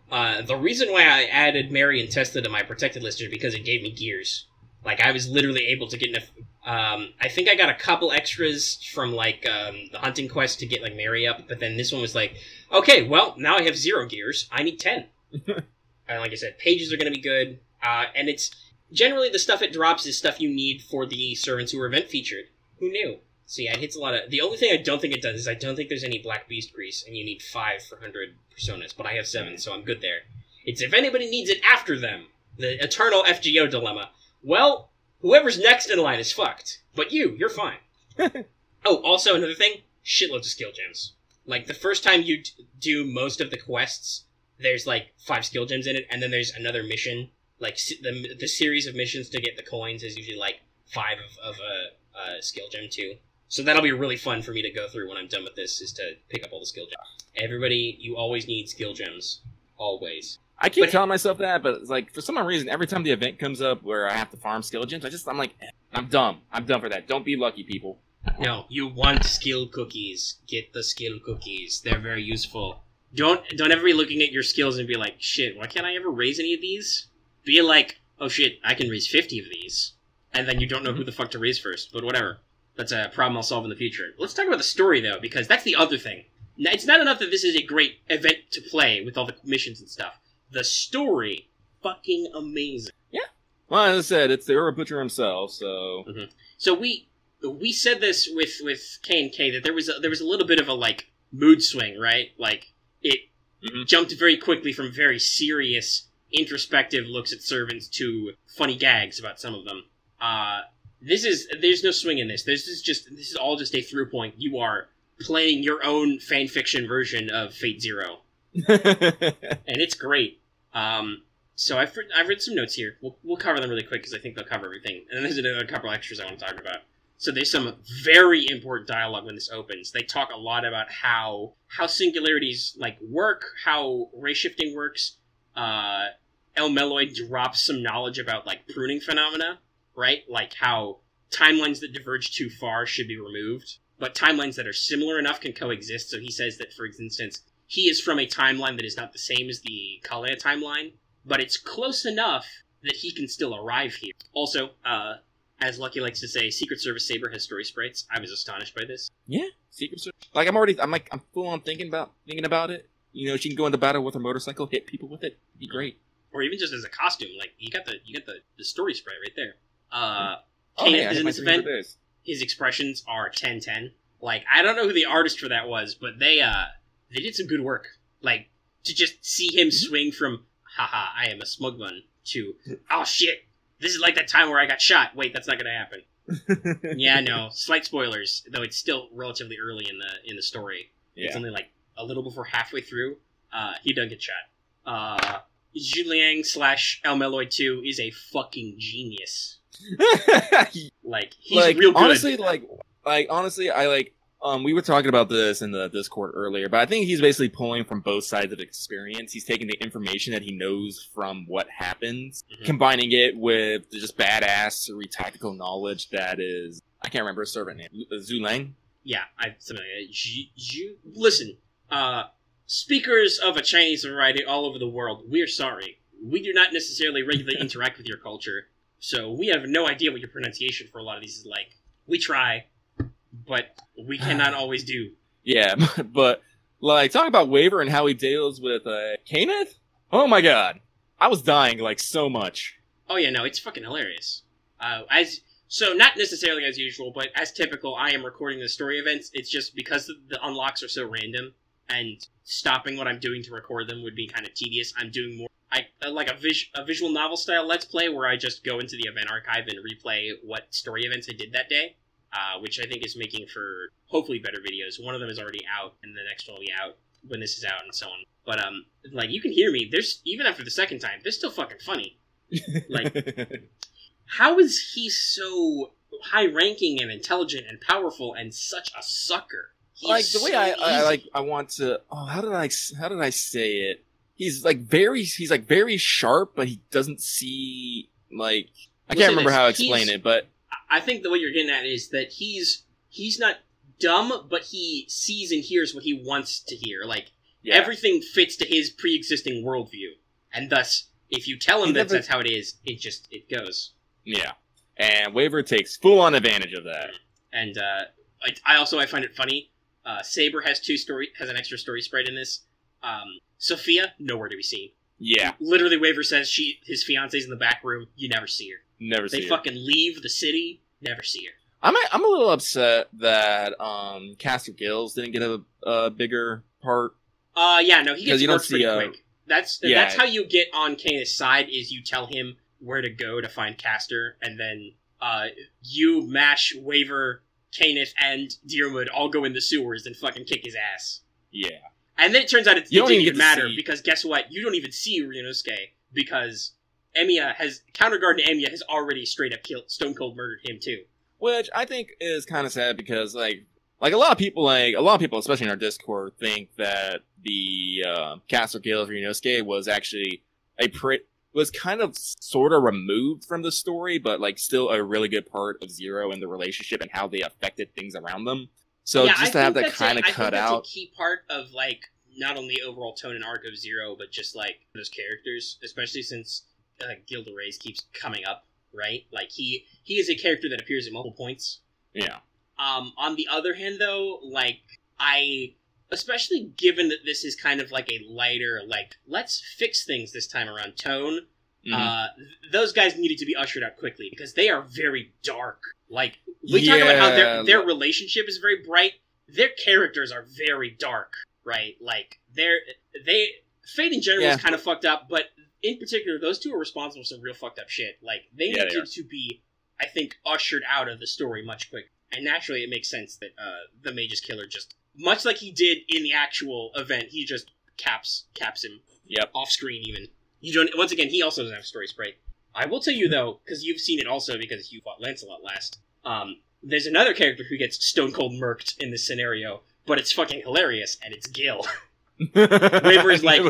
the reason why I added Mary and Testa to my protected list is because it gave me gears. Like I was literally able to get enough. I think I got a couple extras from like the hunting quest to get like Mary up, but then this one was like, okay, well now I have 0 gears. I need 10. And like I said, pages are going to be good, and it's generally the stuff it drops is stuff you need for the servants who are event featured. Who knew? So yeah, it hits a lot of... The only thing I don't think it does is I don't think there's any Black Beast grease, and you need 5 for 100 personas, but I have 7, so I'm good there. It's if anybody needs it after them. The eternal FGO dilemma. Well, whoever's next in line is fucked. But you're fine. Oh, also another thing, shitloads of skill gems. Like, the first time you do most of the quests, there's like 5 skill gems in it, and then there's another mission. Like, the series of missions to get the coins is usually like 5 of a skill gem too. So that'll be really fun for me to go through when I'm done with this, is to pick up all the skill gems. Everybody, you always need skill gems. Always. I keep telling myself that, but it's like, for some reason, every time the event comes up where I have to farm skill gems, I'm like, I'm dumb. I'm done for that. Don't be lucky, people. No, you want skill cookies. Get the skill cookies. They're very useful. Don't ever be looking at your skills and be like, shit, why can't I ever raise any of these? Be like, oh shit, I can raise 50 of these. And then you don't know who the fuck to raise first, but whatever. That's a problem I'll solve in the future. Let's talk about the story, though, because that's the other thing. It's not enough that this is a great event to play with all the missions and stuff. The story, fucking amazing. Yeah. Well, as I said, it's the Ura Butcher himself, so... Mm-hmm. So we said this with K&K, that there was a little bit of a, like, mood swing, right? Like, it jumped very quickly from very serious, introspective looks at servants to funny gags about some of them. There's no swing in this. This is all just a through point. You are playing your own fanfiction version of Fate Zero. And it's great. So I've written some notes here. We'll cover them really quick because I think they'll cover everything. And then there's another couple extras I want to talk about. So there's some very important dialogue when this opens. They talk a lot about how singularities like work, how ray shifting works. El Meloid drops some knowledge about like pruning phenomena, right? Like how timelines that diverge too far should be removed, but timelines that are similar enough can coexist. So he says that, for instance, he is from a timeline that is not the same as the Kalea timeline, but it's close enough that he can still arrive here. Also, as Lucky likes to say, Secret Service Saber has story sprites. I was astonished by this. Yeah, Secret Service. Like I'm full on thinking about it. You know, she can go into battle with her motorcycle, hit people with it. It'd be great. Or even just as a costume. Like you got the story sprite right there. Kanan is in this event. His expressions are 10-10. Like, I don't know who the artist for that was, but they did some good work. Like, to just see him swing from, haha, I am a smug one, to, oh shit, this is like that time where I got shot. Wait, that's not gonna happen. Yeah, no, slight spoilers, though it's still relatively early in the story. Yeah. It's only like a little before halfway through. He doesn't get shot. Juliang / El Meloid 2 is a fucking genius. Like, he's real good. Honestly, we were talking about this in the Discord earlier, but I think he's basically pulling from both sides of the experience. He's taking the information that he knows from what happens, combining it with just badass tactical knowledge that is, I can't remember his servant name, Zulang? Yeah, something like that. Listen, speakers of a Chinese variety all over the world, we're sorry. we do not necessarily regularly interact with your culture, so we have no idea what your pronunciation for a lot of these is like. We try, but we cannot always do. Yeah, but, like, talking about Waver and how he deals with, Kenneth? Oh my god. I was dying, like, so much. Oh yeah, no, it's fucking hilarious. So not necessarily as usual, but as typical, I am recording the story events. It's just because the unlocks are so random, and stopping what I'm doing to record them would be kind of tedious. I'm doing more like a visual novel style Let's Play where I just go into the event archive and replay what story events I did that day, which I think is making for hopefully better videos. One of them is already out, and the next one will be out when this is out, and so on. But like you can hear me. There's even after the second time, they're still fucking funny. Like, how is he so high-ranking and intelligent and powerful and such a sucker? Like the way I want to. Oh, how did I say it? He's very sharp, but he doesn't see like. I can't remember how to explain it, but I think the way you're getting at is that he's not dumb, but he sees and hears what he wants to hear. Like everything fits to his pre-existing worldview, and thus, if you tell him that's how it is, it goes. Yeah, and Waver takes full-on advantage of that. And I find it funny. Saber has an extra story spread in this. Sophia, nowhere to be seen. Yeah. Literally, Waver says his fiance's in the back room. You never see her. They fucking leave the city. Never see her. I'm a little upset that Caster Gills didn't get a bigger part. Yeah, no, he gets worked pretty quick. That's how you get on Canis' side, is you tell him where to go to find Caster, and then you, Mash, Waver, Canis, and Deerwood all go in the sewers and fucking kick his ass. Yeah. And then it turns out it didn't even matter, because guess what? You don't even see Ryunosuke, because Counterguard to EMIYA has already straight up stone cold murdered him too. Which I think is kind of sad, because like a lot of people, especially in our Discord, think that the Caster Gale of Ryunosuke was actually was kind of sort of removed from the story, but like still a really good part of Zero and the relationship and how they affected things around them. So yeah, just to have that kind of cut out. That's a key part of like not only overall tone and arc of Zero, but just like those characters, especially since Gilda Reyes keeps coming up, right? Like he is a character that appears at multiple points. Yeah. On the other hand, though, like especially given that this is kind of like a lighter, like, let's fix things this time around tone, those guys needed to be ushered out quickly, because they are very dark. Like, we talk about how their relationship is very bright, their characters are very dark, right? Like, Fate in general is kind of fucked up, but in particular, those two are responsible for some real fucked up shit. Like, they needed to be, I think, ushered out of the story much quicker. And naturally, it makes sense that the Mage's Killer just, much like he did in the actual event, he just caps him. Yep. Off screen, even. You don't. Once again, he also doesn't have story spray. I will tell you though, because you've seen it also because you fought Lancelot last. There's another character who gets stone cold murked in this scenario, but it's fucking hilarious, and it's Gil. Waver is like,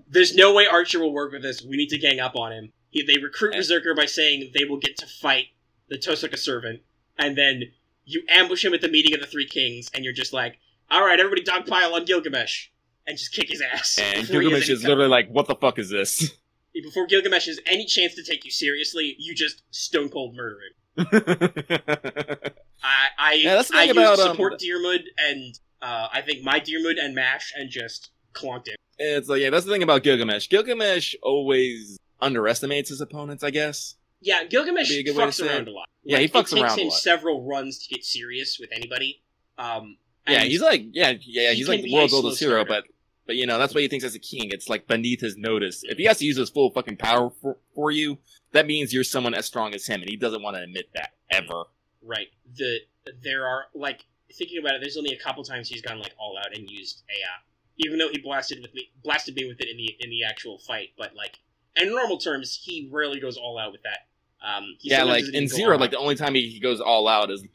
there's no way Archer will work with us. We need to gang up on him. They recruit Berserker by saying they will get to fight the Tosuka servant, and then you ambush him at the meeting of the Three Kings, and you're just like, alright, everybody dogpile on Gilgamesh, and just kick his ass. And Gilgamesh is literally like, what the fuck is this? Before Gilgamesh has any chance to take you seriously, you just stone cold murder him. I support Deerwood, and I think my Deerwood and Mash, and just clonked him. It's like, that's the thing about Gilgamesh. Gilgamesh always underestimates his opponents, I guess. Yeah, Gilgamesh fucks around a lot. Yeah, he fucks around a lot. It takes him several runs to get serious with anybody. He's like the world's oldest hero, but you know, that's what he thinks as a king. It's like beneath his notice. If he has to use his full fucking power for you, that means you're someone as strong as him, and he doesn't want to admit that, ever. Right. There are, like, thinking about it, there's only a couple times he's gone, like, all out and used a, even though he blasted me with it in the actual fight, but, like, in normal terms, he rarely goes all out with that. Like, in Zero, like, the only time he goes all out is...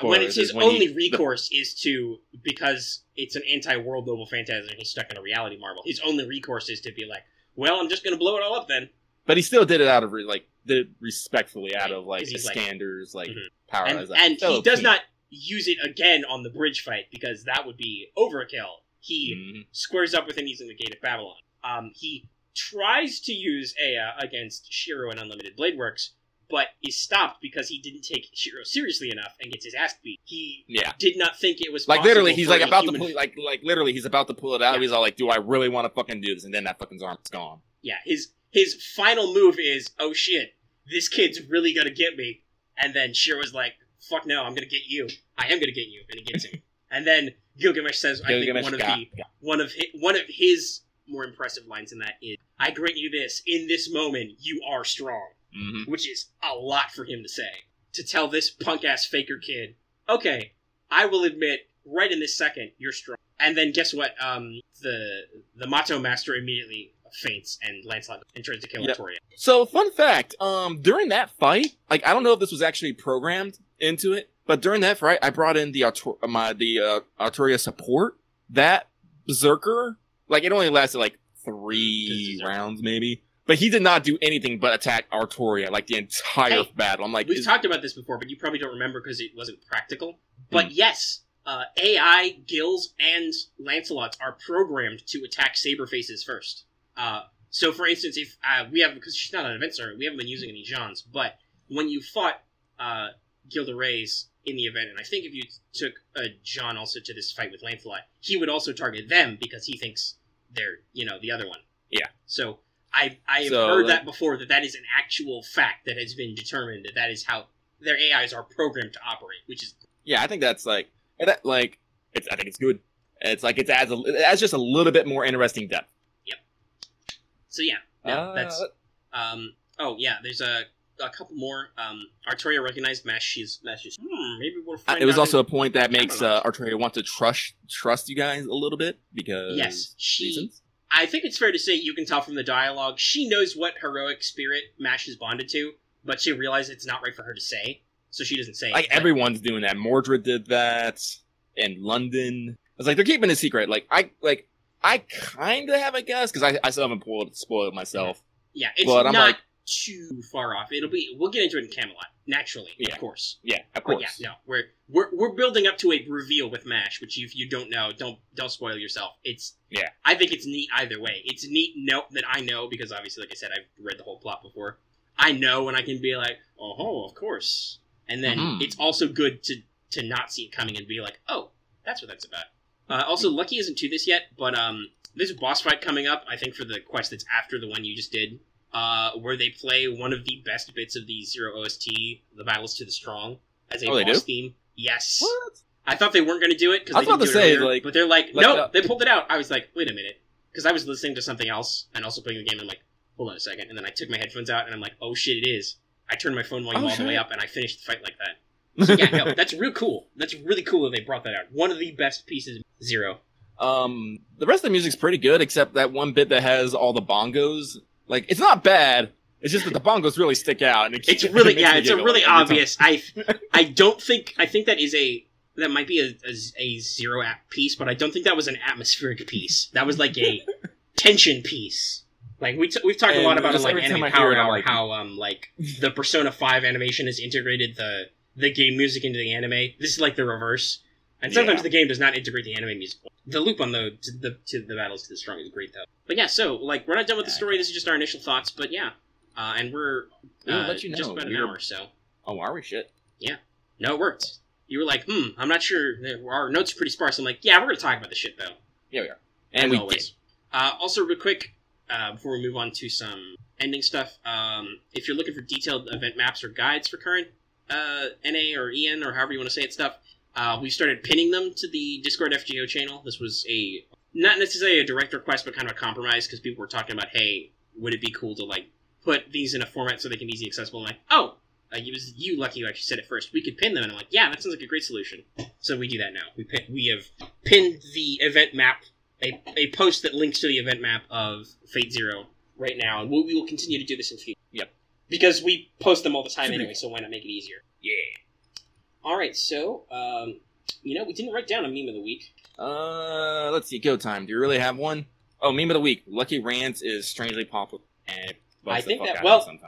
when it's his only recourse is to, because it's an anti-world noble phantasm and he's stuck in a reality marble, his only recourse is to be like, well, I'm just gonna blow it all up then. But he still did it out of, did it respectfully out of, like, Iskander's, power. And he does not use it again on the bridge fight, because that would be overkill. He squares up with him using the Gate of Babylon. He tries to use Aya against Shiro in Unlimited Blade Works, but is stopped because he didn't take Shiro seriously enough and gets his ass beat. He did not think it was like possible literally he's for like a about human... to pull literally he's about to pull it out. He's all like, do I really want to fucking do this? And then that fucking arm's gone. Yeah, his final move is, oh shit, this kid's really gonna get me. And then Shiro's like, fuck no, I'm gonna get you. I am gonna get you. And he gets him. And then Gilgamesh says, I think one of his more impressive lines in that is, I grant you this, in this moment, you are strong. Mm-hmm. Which is a lot for him to say. To tell this punk-ass faker kid, okay, I will admit, right in this second, you're strong. And then guess what? The Mato Master immediately faints and Lancelot and tries to kill Artoria. So, fun fact, during that fight, like, I don't know if this was actually programmed into it, but during that fight, I brought in the Artoria support. That Berserker, like, it only lasted, like, 3 rounds, maybe. But he did not do anything but attack Artoria, like, the entire battle. I'm like... We've talked about this before, but you probably don't remember because it wasn't practical. But yes, AI, Gills, and Lancelot are programmed to attack Saberfaces first. So, for instance, if we have... Because she's not an event server, we haven't been using any Jeans, but when you fought Gil de Reyes in the event, and I think if you took a Jean also to this fight with Lancelot, he would also target them because he thinks they're, the other one. Yeah. So... I have heard that before, that is an actual fact that has been determined, that is how their AIs are programmed to operate, which is... Yeah, I think that's I think it's good. It's like, it adds just a little bit more interesting depth. Yep. So yeah, that's... there's a couple more. Artoria recognized Mash. Maybe we'll find out. It was also a point that makes Artoria want to trust you guys a little bit, because... Yes, reasons. I think it's fair to say, you can tell from the dialogue, she knows what heroic spirit Mash is bonded to, but she realizes it's not right for her to say, so she doesn't say it. Like, everyone's doing that. Mordred did that in London. I was like, they're keeping it secret. I kind of have a guess, because I still haven't spoiled it myself. Yeah, it's not too far off. We'll get into it in Camelot, naturally, of course. Yeah, of course. But yeah, no, we're building up to a reveal with MASH, which if you don't know, don't spoil yourself. I think it's neat either way. It's neat that I know, because obviously, like I said, I've read the whole plot before. I know when I can be like, oh, of course. And then it's also good to not see it coming and be like, oh, that's what that's about. Also, Lucky isn't to this yet, but there's a boss fight coming up, I think, for the quest that's after the one you just did. Where they play one of the best bits of the Zero OST, The Battles to the Strong, as a boss theme. Yes. What? I thought they weren't going to do it, because they didn't do it earlier, but they're like, no, they pulled it out. I was like, wait a minute. Because I was listening to something else, and also playing the game, and I'm like, hold on a second. And then I took my headphones out, and I'm like, oh shit, it is. I turned my phone volume all the way up, and I finished the fight like that. So yeah, no, that's real cool. That's really cool that they brought that out. One of the best pieces of Zero. The rest of the music's pretty good, except that one bit that has all the bongos. Like, it's not bad. It's just that the bongos really stick out. And it's really, it's a really obvious. I think that might be a Zero app piece, but I don't think that was an atmospheric piece. That was like a tension piece. Like we've talked a lot about like Anime Power Hour, how like the Persona 5 animation has integrated the game music into the anime. This is like the reverse. And sometimes the game does not integrate the anime music. The loop on to the Battles to the Strong is great, though. But yeah, so, like, we're not done with the story. This is just our initial thoughts, but yeah. And we'll let you know. Just about an hour, so. Oh, are we? Shit. Yeah. No, it worked. You were like, I'm not sure. Our notes are pretty sparse. I'm like, yeah, we're going to talk about this shit, though. Yeah, we are. And we did. Also, real quick, before we move on to some ending stuff, if you're looking for detailed event maps or guides for current NA or EN or however you want to say it stuff, we started pinning them to the Discord FGO channel. This was not necessarily a direct request, but kind of a compromise, because people were talking about, hey, would it be cool to, like, put these in a format so they can be easily accessible? I'm like, it was you, Lucky, who actually said it first. We could pin them. And I'm like, yeah, that sounds like a great solution. So we do that now. We have pinned the event map, a post that links to the event map of Fate Zero right now, and we will continue to do this in future. Yep. Because we post them all the time anyway, so why not make it easier? Yeah. Alright, so, we didn't write down a meme of the week. Let's see, go time. Do you really have one? Oh, meme of the week. Lucky Rants is strangely popular. And I think that,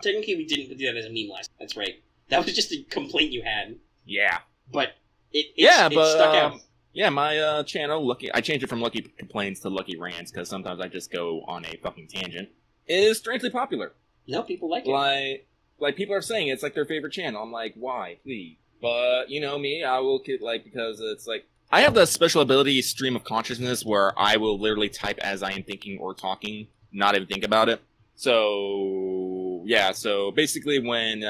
technically we didn't do that as a meme last. That's right. That was just a complaint you had. Yeah. But it stuck out. Yeah, my channel, I changed it from Lucky Complaints to Lucky Rants, because sometimes I just go on a fucking tangent. is strangely popular. No, people like it. Like people are saying it's like their favorite channel. I'm like, why, please? But you know me, I will get like because it's like I have the special ability stream of consciousness where I will literally type as I am thinking or talking, not even think about it. So yeah, so basically when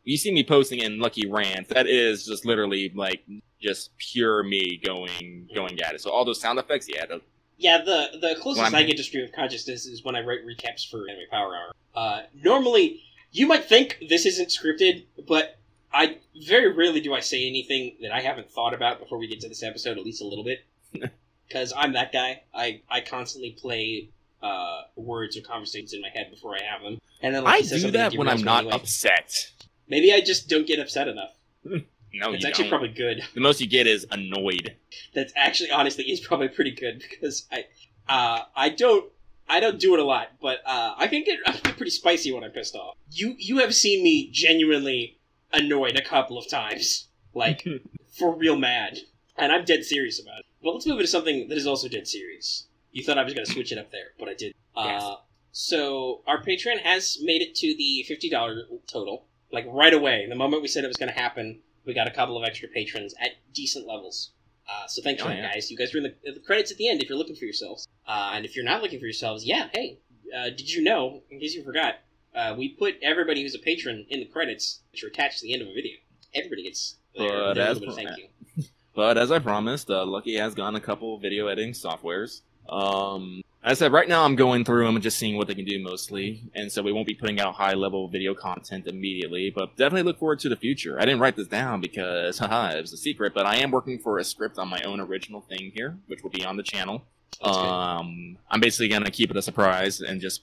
you see me posting in Lucky Rants, that is just literally like just pure me going at it. So all those sound effects, Yeah, the closest I get to stream of consciousness is when I write recaps for Anime Power Hour. Normally, you might think this isn't scripted, but I very rarely do I say anything that I haven't thought about before we get to this episode, at least a little bit. Because I'm that guy. I constantly play words or conversations in my head before I have them. And then I do that when I'm not upset. Maybe I just don't get upset enough. No, it's actually probably good. The most you get is annoyed. That's actually, honestly, is probably pretty good because I don't do it a lot, but I can get pretty spicy when I'm pissed off. You have seen me genuinely annoyed a couple of times, like for real mad, and I'm dead serious about it. But let's move into something that is also dead serious. You thought I was going to switch it up there, but I did. Yes. So our Patreon has made it to the $50 total, like right away. The moment we said it was going to happen, we got a couple of extra patrons at decent levels. So thanks for that, guys. You guys are in the credits at the end if you're looking for yourselves. And if you're not looking for yourselves, hey, did you know, in case you forgot, we put everybody who's a patron in the credits, which are attached to the end of a video. Everybody gets their little bit of thank you. But as I promised, Lucky has gotten a couple video editing softwares. As I said, right now I'm going through them and just seeing what they can do mostly, and so we won't be putting out high-level video content immediately, but definitely look forward to the future. I didn't write this down because, it was a secret, but I am working for a script on my own original thing here, which will be on the channel. I'm basically going to keep it a surprise and just,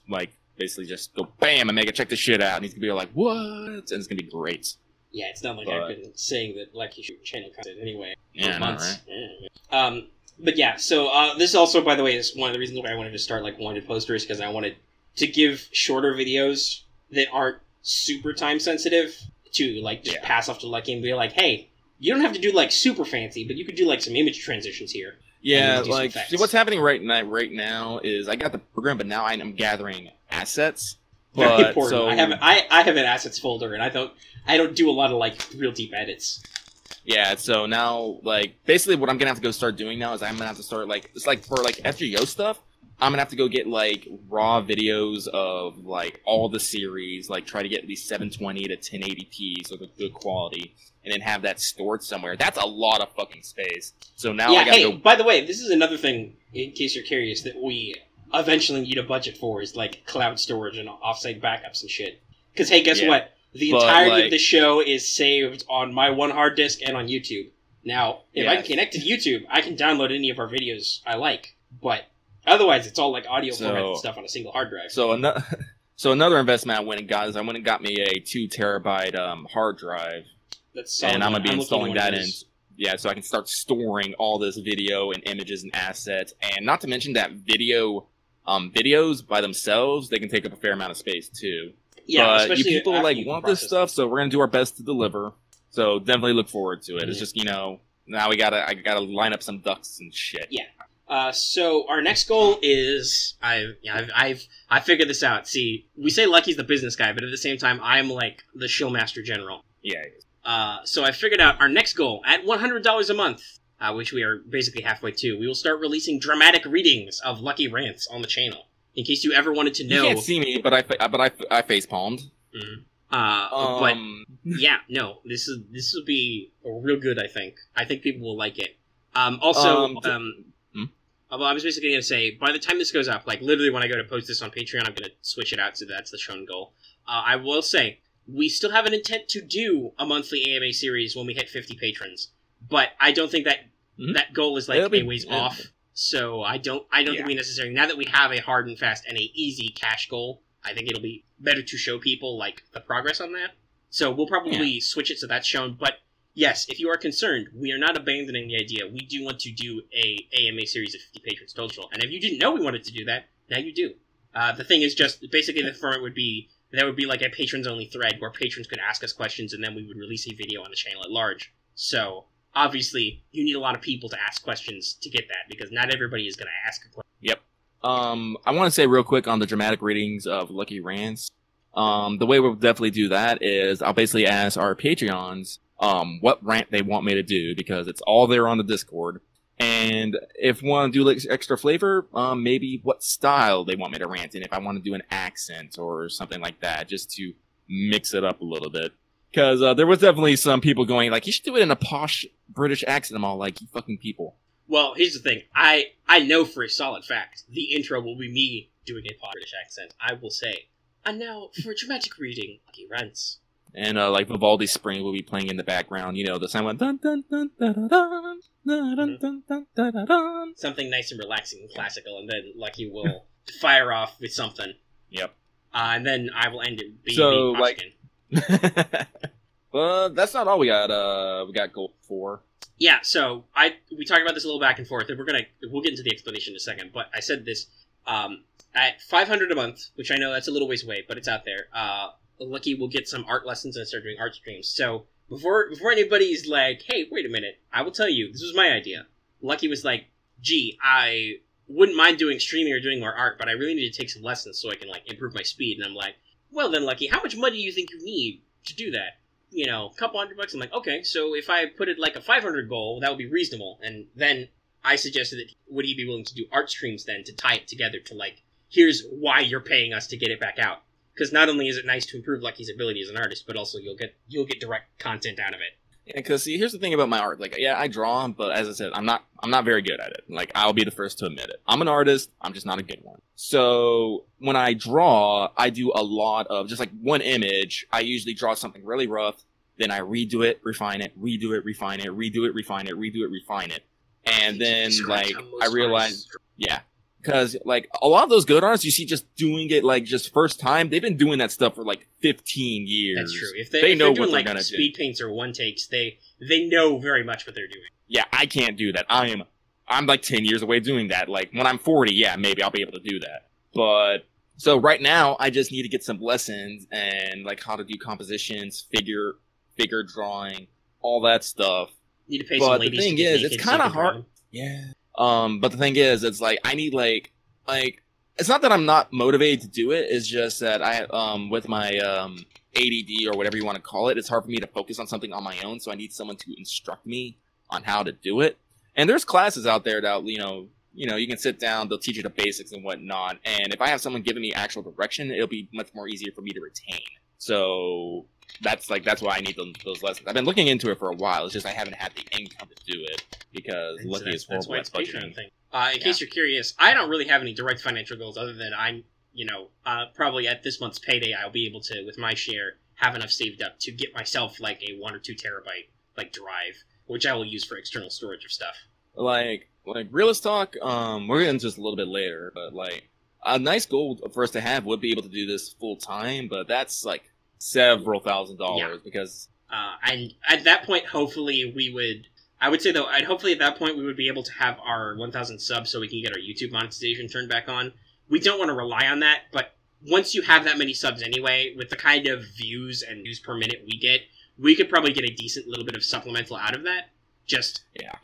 basically just go BAM and make it check this shit out, and he's going to be like, what? And it's going to be great. Yeah, it's not like I've been saying that Lucky should channel content anyway. Yeah, months. Right? But yeah, so this also, by the way, is one of the reasons why I wanted to start wanted posters, because I wanted to give shorter videos that aren't super time sensitive to just pass off to Lucky and be like, hey, you don't have to do super fancy, but you could do some image transitions here. Yeah, see, what's happening right now is I got the program, but now I'm gathering assets. Very important. So, I have an assets folder, and I don't do a lot of real deep edits. Yeah, so now, basically what I'm gonna have to go start doing now is I'm gonna have to start, it's for, FGO stuff, I'm gonna have to go get, raw videos of, all the series, try to get at least 720 to 1080p, so the good quality, and then have that stored somewhere. That's a lot of fucking space. So now I gotta go... by the way, this is another thing, in case you're curious, that we eventually need a budget for, is, cloud storage and offsite backups and shit. Because, hey, guess what? The entirety of the show is saved on my one hard disk and on YouTube. Now, if I can connect to YouTube, I can download any of our videos I like. But otherwise, it's all audio format stuff on a single hard drive. So another investment I went and got is I went and got me a 2 terabyte hard drive. That's solid. And I'm gonna be installing that in. Yeah, so I can start storing all this video and images and assets, and not to mention that videos by themselves, they can take up a fair amount of space too. Yeah, but especially you people want this stuff, so we're gonna do our best to deliver. So definitely look forward to it. Mm-hmm. It's just now I gotta line up some ducks and shit. Yeah. So our next goal is I figured this out. See, we say Lucky's the business guy, but at the same time I'm the showmaster general. Yeah. So I figured out our next goal at $100 a month, which we are basically halfway to. We will start releasing dramatic readings of Lucky Rants on the channel. In case you ever wanted to know, you can't see me, but I face palmed. Mm-hmm. But yeah, no, this will be real good. I think people will like it. Also, I was basically gonna say by the time this goes up, literally when I go to post this on Patreon, I'm gonna switch it out so that's the shown goal. I will say we still have an intent to do a monthly AMA series when we hit 50 patrons, but I don't think that that goal is a ways off. So I don't think we necessarily, now that we have a hard and fast and a easy cash goal, I think it'll be better to show people the progress on that. So we'll probably switch it so that's shown. But yes, if you are concerned, we are not abandoning the idea. We do want to do a AMA series of 50 patrons total. And if you didn't know we wanted to do that, now you do. The thing is just basically the format would be there would be a patrons only thread where patrons could ask us questions and then we would release a video on the channel at large. So obviously, you need a lot of people to ask questions to get that, because not everybody is going to ask a question. Yep. I want to say real quick on the dramatic readings of Lucky Rants. The way we'll definitely do that is I'll basically ask our Patreons what rant they want me to do, because it's all there on the Discord. And if we want to do like extra flavor, maybe what style they want me to rant in. If I want to do an accent or something like that, just to mix it up a little bit. Because there was definitely some people going like, you should do it in a posh British accent. I'm all like, you fucking people. Well, here's the thing. I know for a solid fact the intro will be me doing a posh British accent. I will say, and now for a dramatic reading, Lucky Rants. And like Vivaldi's Spring will be playing in the background. You know, the sound went dun dun dun dun dun dun dun dun dun dun dun. Something nice and relaxing and classical, and then Lucky will fire off with something. Yep. And then I will end it being so like. Well, that's not all we got. We got goal 4. Yeah, so we talked about this a little back and forth, and we'll get into the explanation in a second. But I said this at $500 a month, which I know that's a little ways away, but it's out there. Lucky will get some art lessons and start doing art streams. So before anybody's like, hey, wait a minute, I will tell you, this was my idea. Lucky was like, gee, I wouldn't mind doing streaming or doing more art, but I really need to take some lessons so I can like improve my speed. And I'm like, well then, Lucky, how much money do you think you need to do that? You know, a couple $100. I'm like, okay, so if I put it like a 500 goal, that would be reasonable. And then I suggested that would he be willing to do art streams then to tie it together to like, here's why you're paying us to get it back out. Because not only is it nice to improve Lucky's ability as an artist, but also you'll get direct content out of it. Yeah, because see, here's the thing about my art. Like, yeah, I draw, but as I said, I'm not very good at it. Like, I'll be the first to admit it. I'm an artist. I'm just not a good one. So when I draw, I do a lot of just like one image. I usually draw something really rough. Then I redo it, refine it, redo it, refine it, redo it, refine it, redo it, refine it. And then like I realized, yeah. Because, like, a lot of those good artists, you see just doing it, like, just first time, they've been doing that stuff for, like, 15 years. That's true. If they know what they're gonna do. Speed paints or one takes, they know very much what they're doing. Yeah, I can't do that. I'm, like, 10 years away doing that. Like, when I'm 40, yeah, maybe I'll be able to do that. But, so right now, I just need to get some lessons and, like, how to do compositions, figure drawing, all that stuff. Need to pay some ladies. But the thing is, it's kind of hard. Yeah. But the thing is, it's like, I need like, it's not that I'm not motivated to do it, it's just that with my, ADD or whatever you want to call it, it's hard for me to focus on something on my own, so I need someone to instruct me on how to do it. And there's classes out there that, you know, you can sit down, they'll teach you the basics and whatnot, and if I have someone giving me actual direction, it'll be much more easier for me to retain. So, that's why I need those lessons. I've been looking into it for a while, it's just I haven't had the income to do it. Because Lucky is horrible at budgeting. In case you're curious, I don't really have any direct financial goals other than I'm, probably at this month's payday, I'll be able to, with my share, have enough saved up to get myself like a 1 or 2 terabyte like drive, which I will use for external storage of stuff. Like realist talk, we're getting into this a little bit later, but like a nice goal for us to have would be able to do this full time, but that's like several $1,000s because. And at that point, hopefully we would. I would say, though, hopefully at that point we would be able to have our 1,000 subs so we can get our YouTube monetization turned back on. We don't want to rely on that, but once you have that many subs anyway, with the kind of views and views per minute we get, we could probably get a decent little bit of supplemental out of that.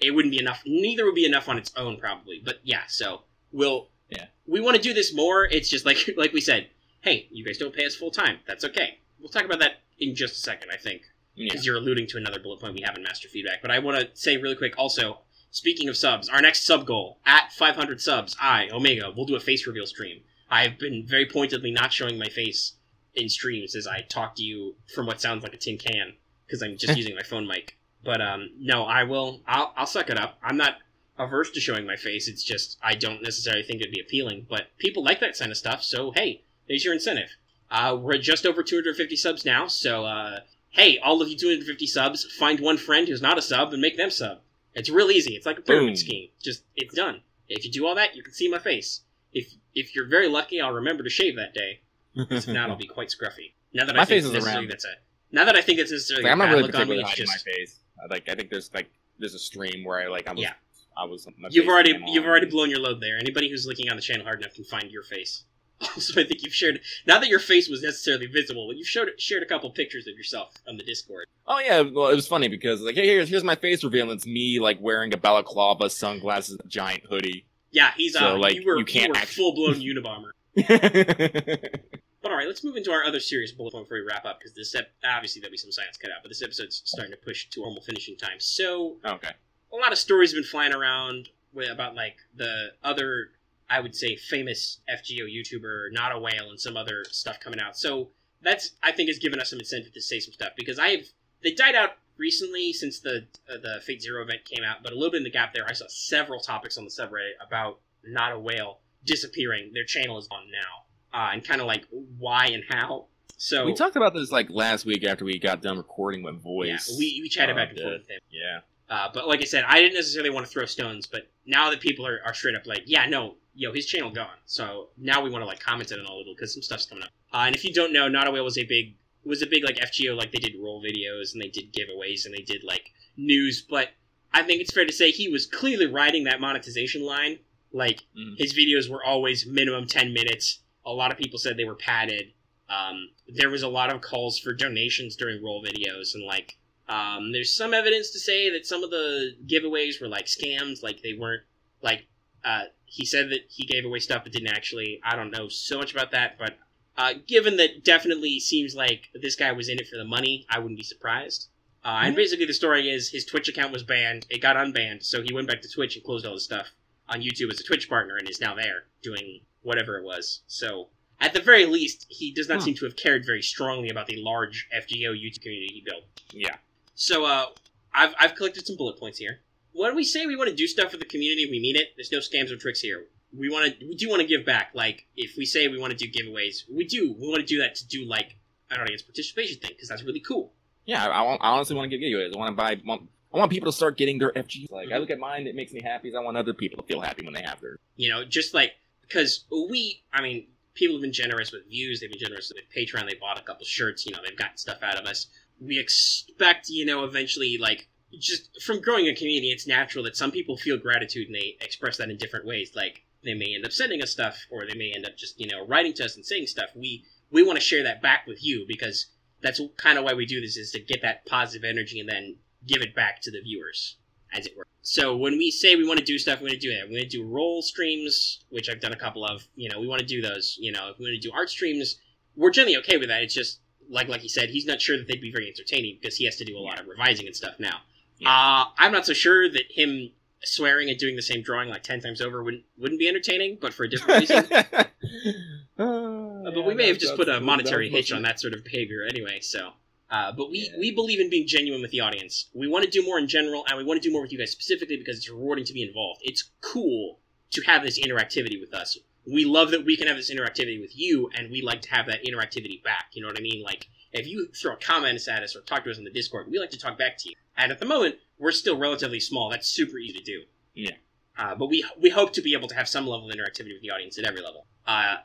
It wouldn't be enough. Neither would be enough on its own, probably. But yeah, so we want to do this more. It's just like we said, hey, you guys don't pay us full time. That's okay. We'll talk about that in just a second, I think. Because you're alluding to another bullet point we have in Master Feedback. But I want to say really quick also, speaking of subs, our next sub goal, at 500 subs, Omega, will do a face reveal stream. I've been very pointedly not showing my face in streams as I talk to you from what sounds like a tin can, because I'm just using my phone mic. But no, I'll suck it up. I'm not averse to showing my face, it's just I don't necessarily think it'd be appealing. But people like that kind of stuff, so hey, there's your incentive. We're just over 250 subs now, so hey, all of you 250 subs, find one friend who's not a sub and make them sub. It's real easy. It's like a pyramid scheme. Just, it's done. If you do all that, you can see my face. If you're very lucky, I'll remember to shave that day. If not, I'll be quite scruffy. Now that I think it's necessarily I'm not really particularly hiding my face. I think there's a stream where You've already blown your load there. Anybody who's looking on the channel hard enough can find your face. Also, I think you've shared, not that your face was necessarily visible, but you've shared a couple pictures of yourself on the Discord. Oh yeah, well it was funny because like, hey, here's my face reveal, and it's me like wearing a balaclava, sunglasses, and a giant hoodie. Yeah, he's So, like, you were you can't full-blown Unabomber. But alright, let's move into our other serious bullet point before we wrap up, because this obviously there'll be some science cut out, but this episode's starting to push to normal finishing time. So, Okay. a lot of stories have been flying around about, like, the other, I would say, famous FGO YouTuber, Not a Whale, and some other stuff coming out. So, that's, I think, has given us some incentive to say some stuff, because they died out recently since the Fate Zero event came out, but a little bit in the gap there, I saw several topics on the subreddit about Not a Whale disappearing. Their channel is gone now. And kind of like why and how. So we talked about this like last week after we got done recording with Voice. Yeah, we chatted back and forth with him. Yeah. But like I said, I didn't necessarily want to throw stones, but now that people are straight up like, yeah, no, his channel gone. So now we want to like comment on it a little because some stuff's coming up. And if you don't know, Not a Whale was a big like FGO, like they did roll videos and they did giveaways and they did like news. But I think it's fair to say he was clearly riding that monetization line. Like his videos were always minimum 10 minutes. A lot of people said they were padded. There was a lot of calls for donations during roll videos, and like, there's some evidence to say that some of the giveaways were like scams, like they weren't, like, he said that he gave away stuff but didn't actually. I don't know so much about that, but given that definitely seems like this guy was in it for the money, I wouldn't be surprised. And basically the story is his Twitch account was banned, it got unbanned, so he went back to Twitch and closed all his stuff on YouTube as a Twitch partner and is now there doing whatever it was. So, at the very least, he does not seem to have cared very strongly about the large FGO YouTube community he built. Yeah. So, I've collected some bullet points here. When we say we want to do stuff for the community, we mean it. There's no scams or tricks here. We do want to give back. Like, if we say we want to do giveaways, we do. We want to do that to do, like, an audience participation thing, because that's really cool. Yeah, I honestly want to give giveaways. I want people to start getting their FGs. Like, I look at mine, it makes me happy. I want other people to feel happy when they have theirs. Just like, because people have been generous with views, they've been generous with Patreon, they bought a couple shirts, they've gotten stuff out of us. We expect, eventually, like, just from growing a community, it's natural that some people feel gratitude and they express that in different ways. Like, they may end up sending us stuff, or they may end up just, writing to us and saying stuff. We want to share that back with you, because that's kind of why we do this, is to get that positive energy and then give it back to the viewers, as it were. So when we say we want to do stuff, we're going to do that. We're going to do roll streams, which I've done a couple of. We want to do those. If we want to do art streams, we're generally okay with that. It's just, like he said, he's not sure that they'd be very entertaining because he has to do a lot of revising and stuff now. Yeah. I'm not so sure that him swearing and doing the same drawing like 10 times over wouldn't be entertaining, but for a different reason. But we may have just put a monetary hitch on that sort of behavior anyway, so... But we believe in being genuine with the audience. We want to do more in general, and we want to do more with you guys specifically because it's rewarding to be involved. It's cool to have this interactivity with us. We love that we can have this interactivity with you, and we like to have that interactivity back. You know what I mean? Like, if you throw a comment at us or talk to us on the Discord, we like to talk back to you. And at the moment, we're still relatively small. That's super easy to do. Yeah. But we hope to be able to have some level of interactivity with the audience at every level.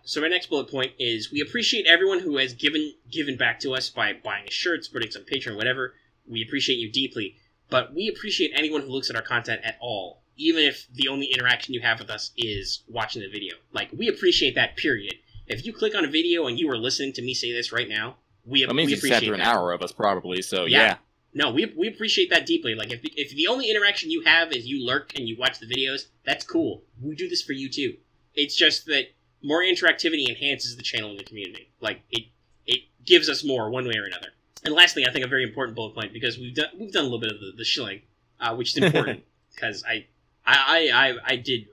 So my next bullet point is we appreciate everyone who has given back to us by buying shirts, putting some Patreon, whatever. We appreciate you deeply. But we appreciate anyone who looks at our content at all, even if the only interaction you have with us is watching the video. Like, we appreciate that, period. If you click on a video and you are listening to me say this right now, we appreciate that. You sat through an hour of us, probably, so yeah. No, we appreciate that deeply. Like, if the only interaction you have is you lurk and you watch the videos, that's cool. We do this for you, too. It's just that more interactivity enhances the channel and the community. Like, it gives us more one way or another. And lastly, I think a very important bullet point, because we've done a little bit of the shilling, which is important, because I did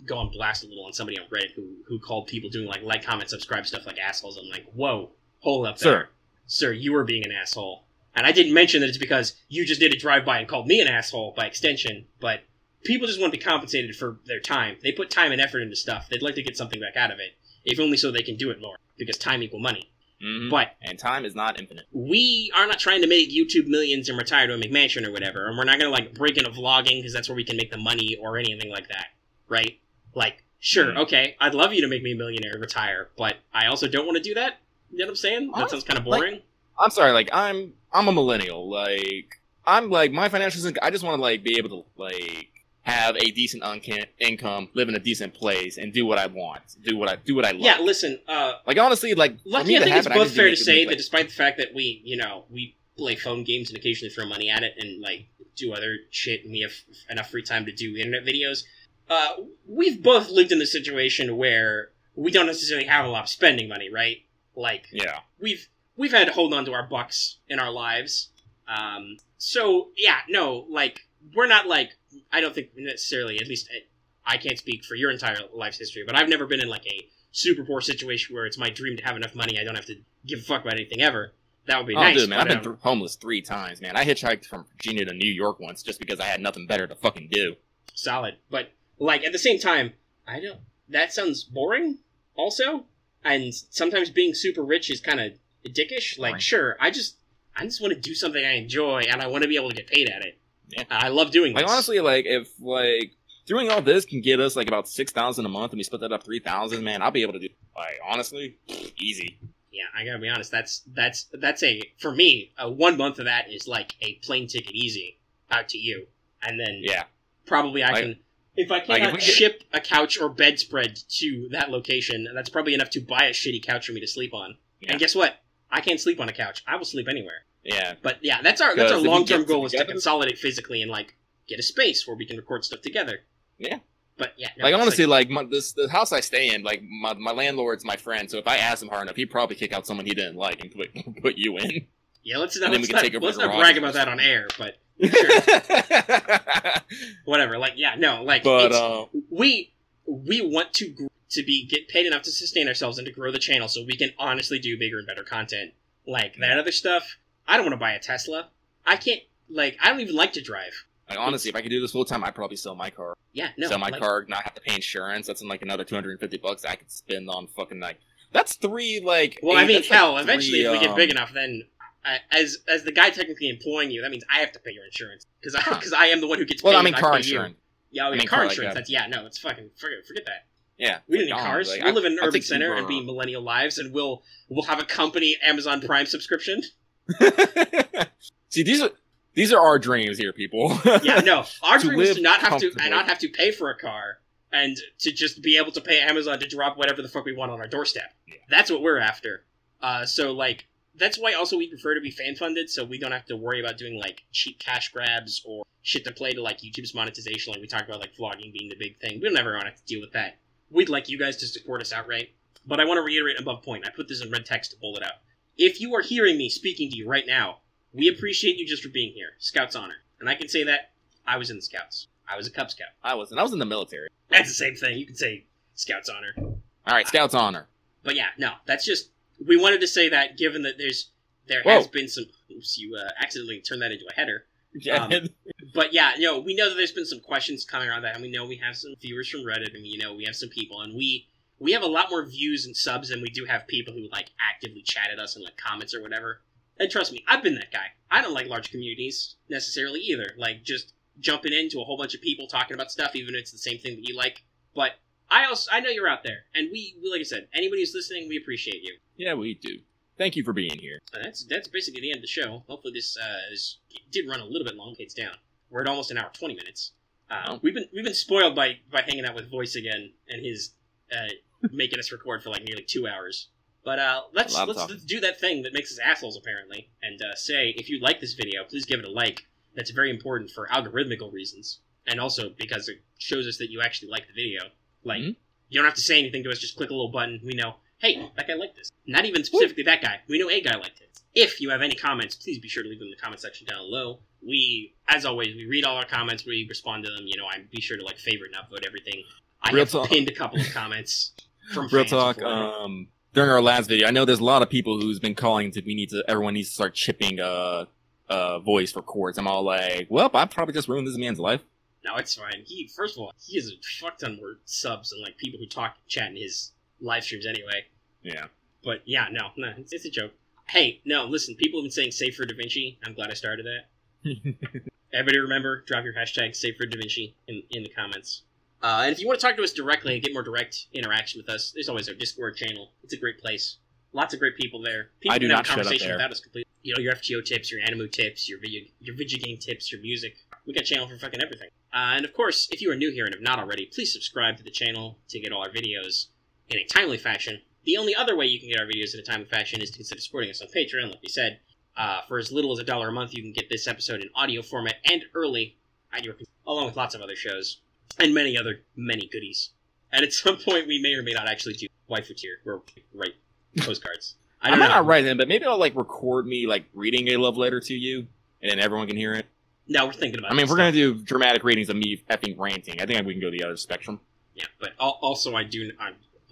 go on blast a little on somebody on Reddit who called people doing like, comment, subscribe stuff like assholes. I'm like, whoa, hold up there. Sir, you were being an asshole. And I didn't mention that it's because you just did a drive-by and called me an asshole by extension, but people just want to be compensated for their time. They put time and effort into stuff. They'd like to get something back out of it, if only so they can do it more, because time equals money. Mm-hmm. And time is not infinite. We are not trying to make YouTube millions and retire to a McMansion or whatever, and we're not going to, break into vlogging, because that's where we can make the money or anything like that, right? Like, sure, okay, I'd love you to make me a millionaire and retire, but I also don't want to do that. You know what I'm saying? That sounds kind of boring. I'm sorry, I'm a millennial. My financial, I just want to, be able to, have a decent income, live in a decent place, and do what I want, do what I love. Yeah, listen. Honestly, Lucky, I think it's both fair to say that despite the fact that we play phone games and occasionally throw money at it and do other shit, and we have enough free time to do internet videos. we've both lived in the situation where we don't necessarily have a lot of spending money, right? Like, Yeah. we've had to hold on to our bucks in our lives. So, yeah, no, like, we're not, like, I don't think necessarily, at least I can't speak for your entire life's history, but I've never been in, like, a super poor situation where it's my dream to have enough money I don't have to give a fuck about anything ever. That would be nice. Dude, man, I've been homeless 3 times, man. I hitchhiked from Virginia to New York once just because I had nothing better to fucking do. Solid. But, like, at the same time, that sounds boring, also. And sometimes being super rich is kind of dickish. Like, sure, I just want to do something I enjoy, and I want to be able to get paid at it. Yeah. I love doing this. Like, honestly, like, if, like, doing all this can get us, like, about $6,000 a month, and we split that up $3,000, man, I'll be able to do, like, honestly, easy. Yeah, I gotta be honest, that's for me, 1 month of that is, like, a plane ticket easy out to you. And then, yeah, probably I can, if I cannot ship a couch or bedspread to that location, that's probably enough to buy a shitty couch for me to sleep on. Yeah. And guess what? I can't sleep on a couch. I will sleep anywhere. Yeah. But yeah, that's our long-term goal, is to consolidate physically and, like, get a space where we can record stuff together. Yeah. But yeah, no, like, honestly, like, the house I stay in, like, my landlord's my friend, so if I ask him hard enough, he'd probably kick out someone he didn't like and put you in. Yeah, let's not brag about that on air, but sure. Whatever. Like, yeah, no, like, but we want to get paid enough to sustain ourselves and to grow the channel so we can honestly do bigger and better content. Like, that other stuff, I don't want to buy a Tesla. I don't even like to drive. Like, honestly, if I could do this full time, I'd probably sell my car. Yeah, no. Sell my car, not have to pay insurance. That's in, like, another $250 I could spend on fucking, like, that's 3, like... Well, I mean, hell, eventually if we get big enough, then, as the guy technically employing you, that means I have to pay your insurance. Because I am the one who gets paid. Well, I mean, car insurance. Yeah, car insurance. That's, it's fucking, forget that. Yeah. We don't need cars. Like, we'll live in an urban center and be millennial lives, and we'll have a company Amazon Prime subscription. See, these are our dreams here, people. Yeah, no. Our dream is to not have to pay for a car and to just be able to pay Amazon to drop whatever the fuck we want on our doorstep. Yeah. That's what we're after. So, like, that's why also we prefer to be fan-funded, so we don't have to worry about doing, like, cheap cash grabs or shit to play to, like, YouTube's monetization, like we talked about, like, vlogging being the big thing. We don't ever want to have to deal with that. We'd like you guys to support us outright. But I want to reiterate above point. I put this in red text to pull it out. If you are hearing me speaking to you right now, we appreciate you just for being here. Scouts honor. And I can say that I was in the Scouts. I was a Cub Scout. I was in the military. That's the same thing. You can say Scouts honor. Alright, Scouts honor. But yeah, no, that's just... We wanted to say that given that there has been some... Oops, you accidentally turned that into a header. Yeah. But yeah, we know that there's been some questions coming around that, and we know we have some viewers from Reddit, and we have some people, and we have a lot more views and subs than we do have people who, like, actively chat at us in, like, comments or whatever. And trust me, I've been that guy. I don't like large communities, necessarily, either. Like, just jumping into a whole bunch of people talking about stuff, even if it's the same thing that you like. But I know you're out there. And we like I said, anybody who's listening, we appreciate you. Yeah, we do. Thank you for being here. That's basically the end of the show. Hopefully this did run a little bit long. It's down. We're at almost an hour 20 minutes. We've been spoiled by hanging out with Voice again and his making us record for like nearly 2 hours. But let's do that thing that makes us assholes, apparently, and say, if you like this video, please give it a like. That's very important for algorithmical reasons, and also because it shows us that you actually like the video. Like, you don't have to say anything to us, just click a little button. We know, hey, that guy liked this. Not even specifically that guy. We know a guy liked it. If you have any comments, please be sure to leave them in the comment section down below. We, as always, we read all our comments, we respond to them. I be sure to, like, favorite and upvote everything. I have pinned a couple of comments from Real fans talk, before. During our last video, I know there's a lot of people who's been calling everyone needs to start chipping Voice for chords. I'm all like, well, I probably just ruined this man's life. No, it's fine. First of all, he has a fuck ton more subs and, like, people who chat in his live streams anyway. Yeah. But yeah, no, it's a joke. Hey, no, listen, people have been saying save for Da Vinci. I'm glad I started that. Everybody remember, drop your hashtag save for Da Vinci in the comments. And if you want to talk to us directly and get more direct interaction with us, there's always our Discord channel. It's a great place. Lots of great people there. People I do can not have a shut up conversation there. without us completely. Your FGO tips, your Animu tips, your video game tips, your music. We got a channel for fucking everything. And of course, if you are new here and have not already, please subscribe to the channel to get all our videos in a timely fashion. The only other way you can get our videos in a timely fashion is to consider supporting us on Patreon, like we said. For as little as $1 a month, you can get this episode in audio format and early at your computer, along with lots of other shows. And many goodies. And at some point, we may or may not actually do waifu tier or write postcards. I might don't know. not write them, but maybe I'll like record me like reading a love letter to you, and then everyone can hear it. No, we're thinking about. I mean, if we're gonna do dramatic readings of me effing ranting, I think we can go the other spectrum. Yeah, but also I'm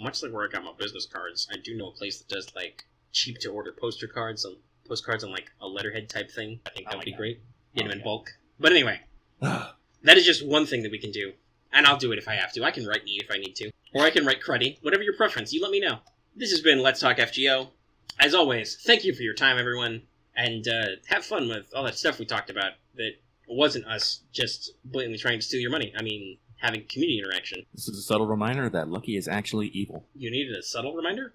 much like where I got my business cards. I do know a place that does like cheap to order postcards on like a letterhead type thing. I think that would be great. Get them in bulk. But anyway, that is just one thing that we can do, and I'll do it if I have to. I can write neat if I need to, or I can write cruddy. Whatever your preference, you let me know. This has been Let's Talk FGO. As always, thank you for your time, everyone, and have fun with all that stuff we talked about that wasn't us just blatantly trying to steal your money. I mean, having community interaction. This is a subtle reminder that Lucky is actually evil. You needed a subtle reminder?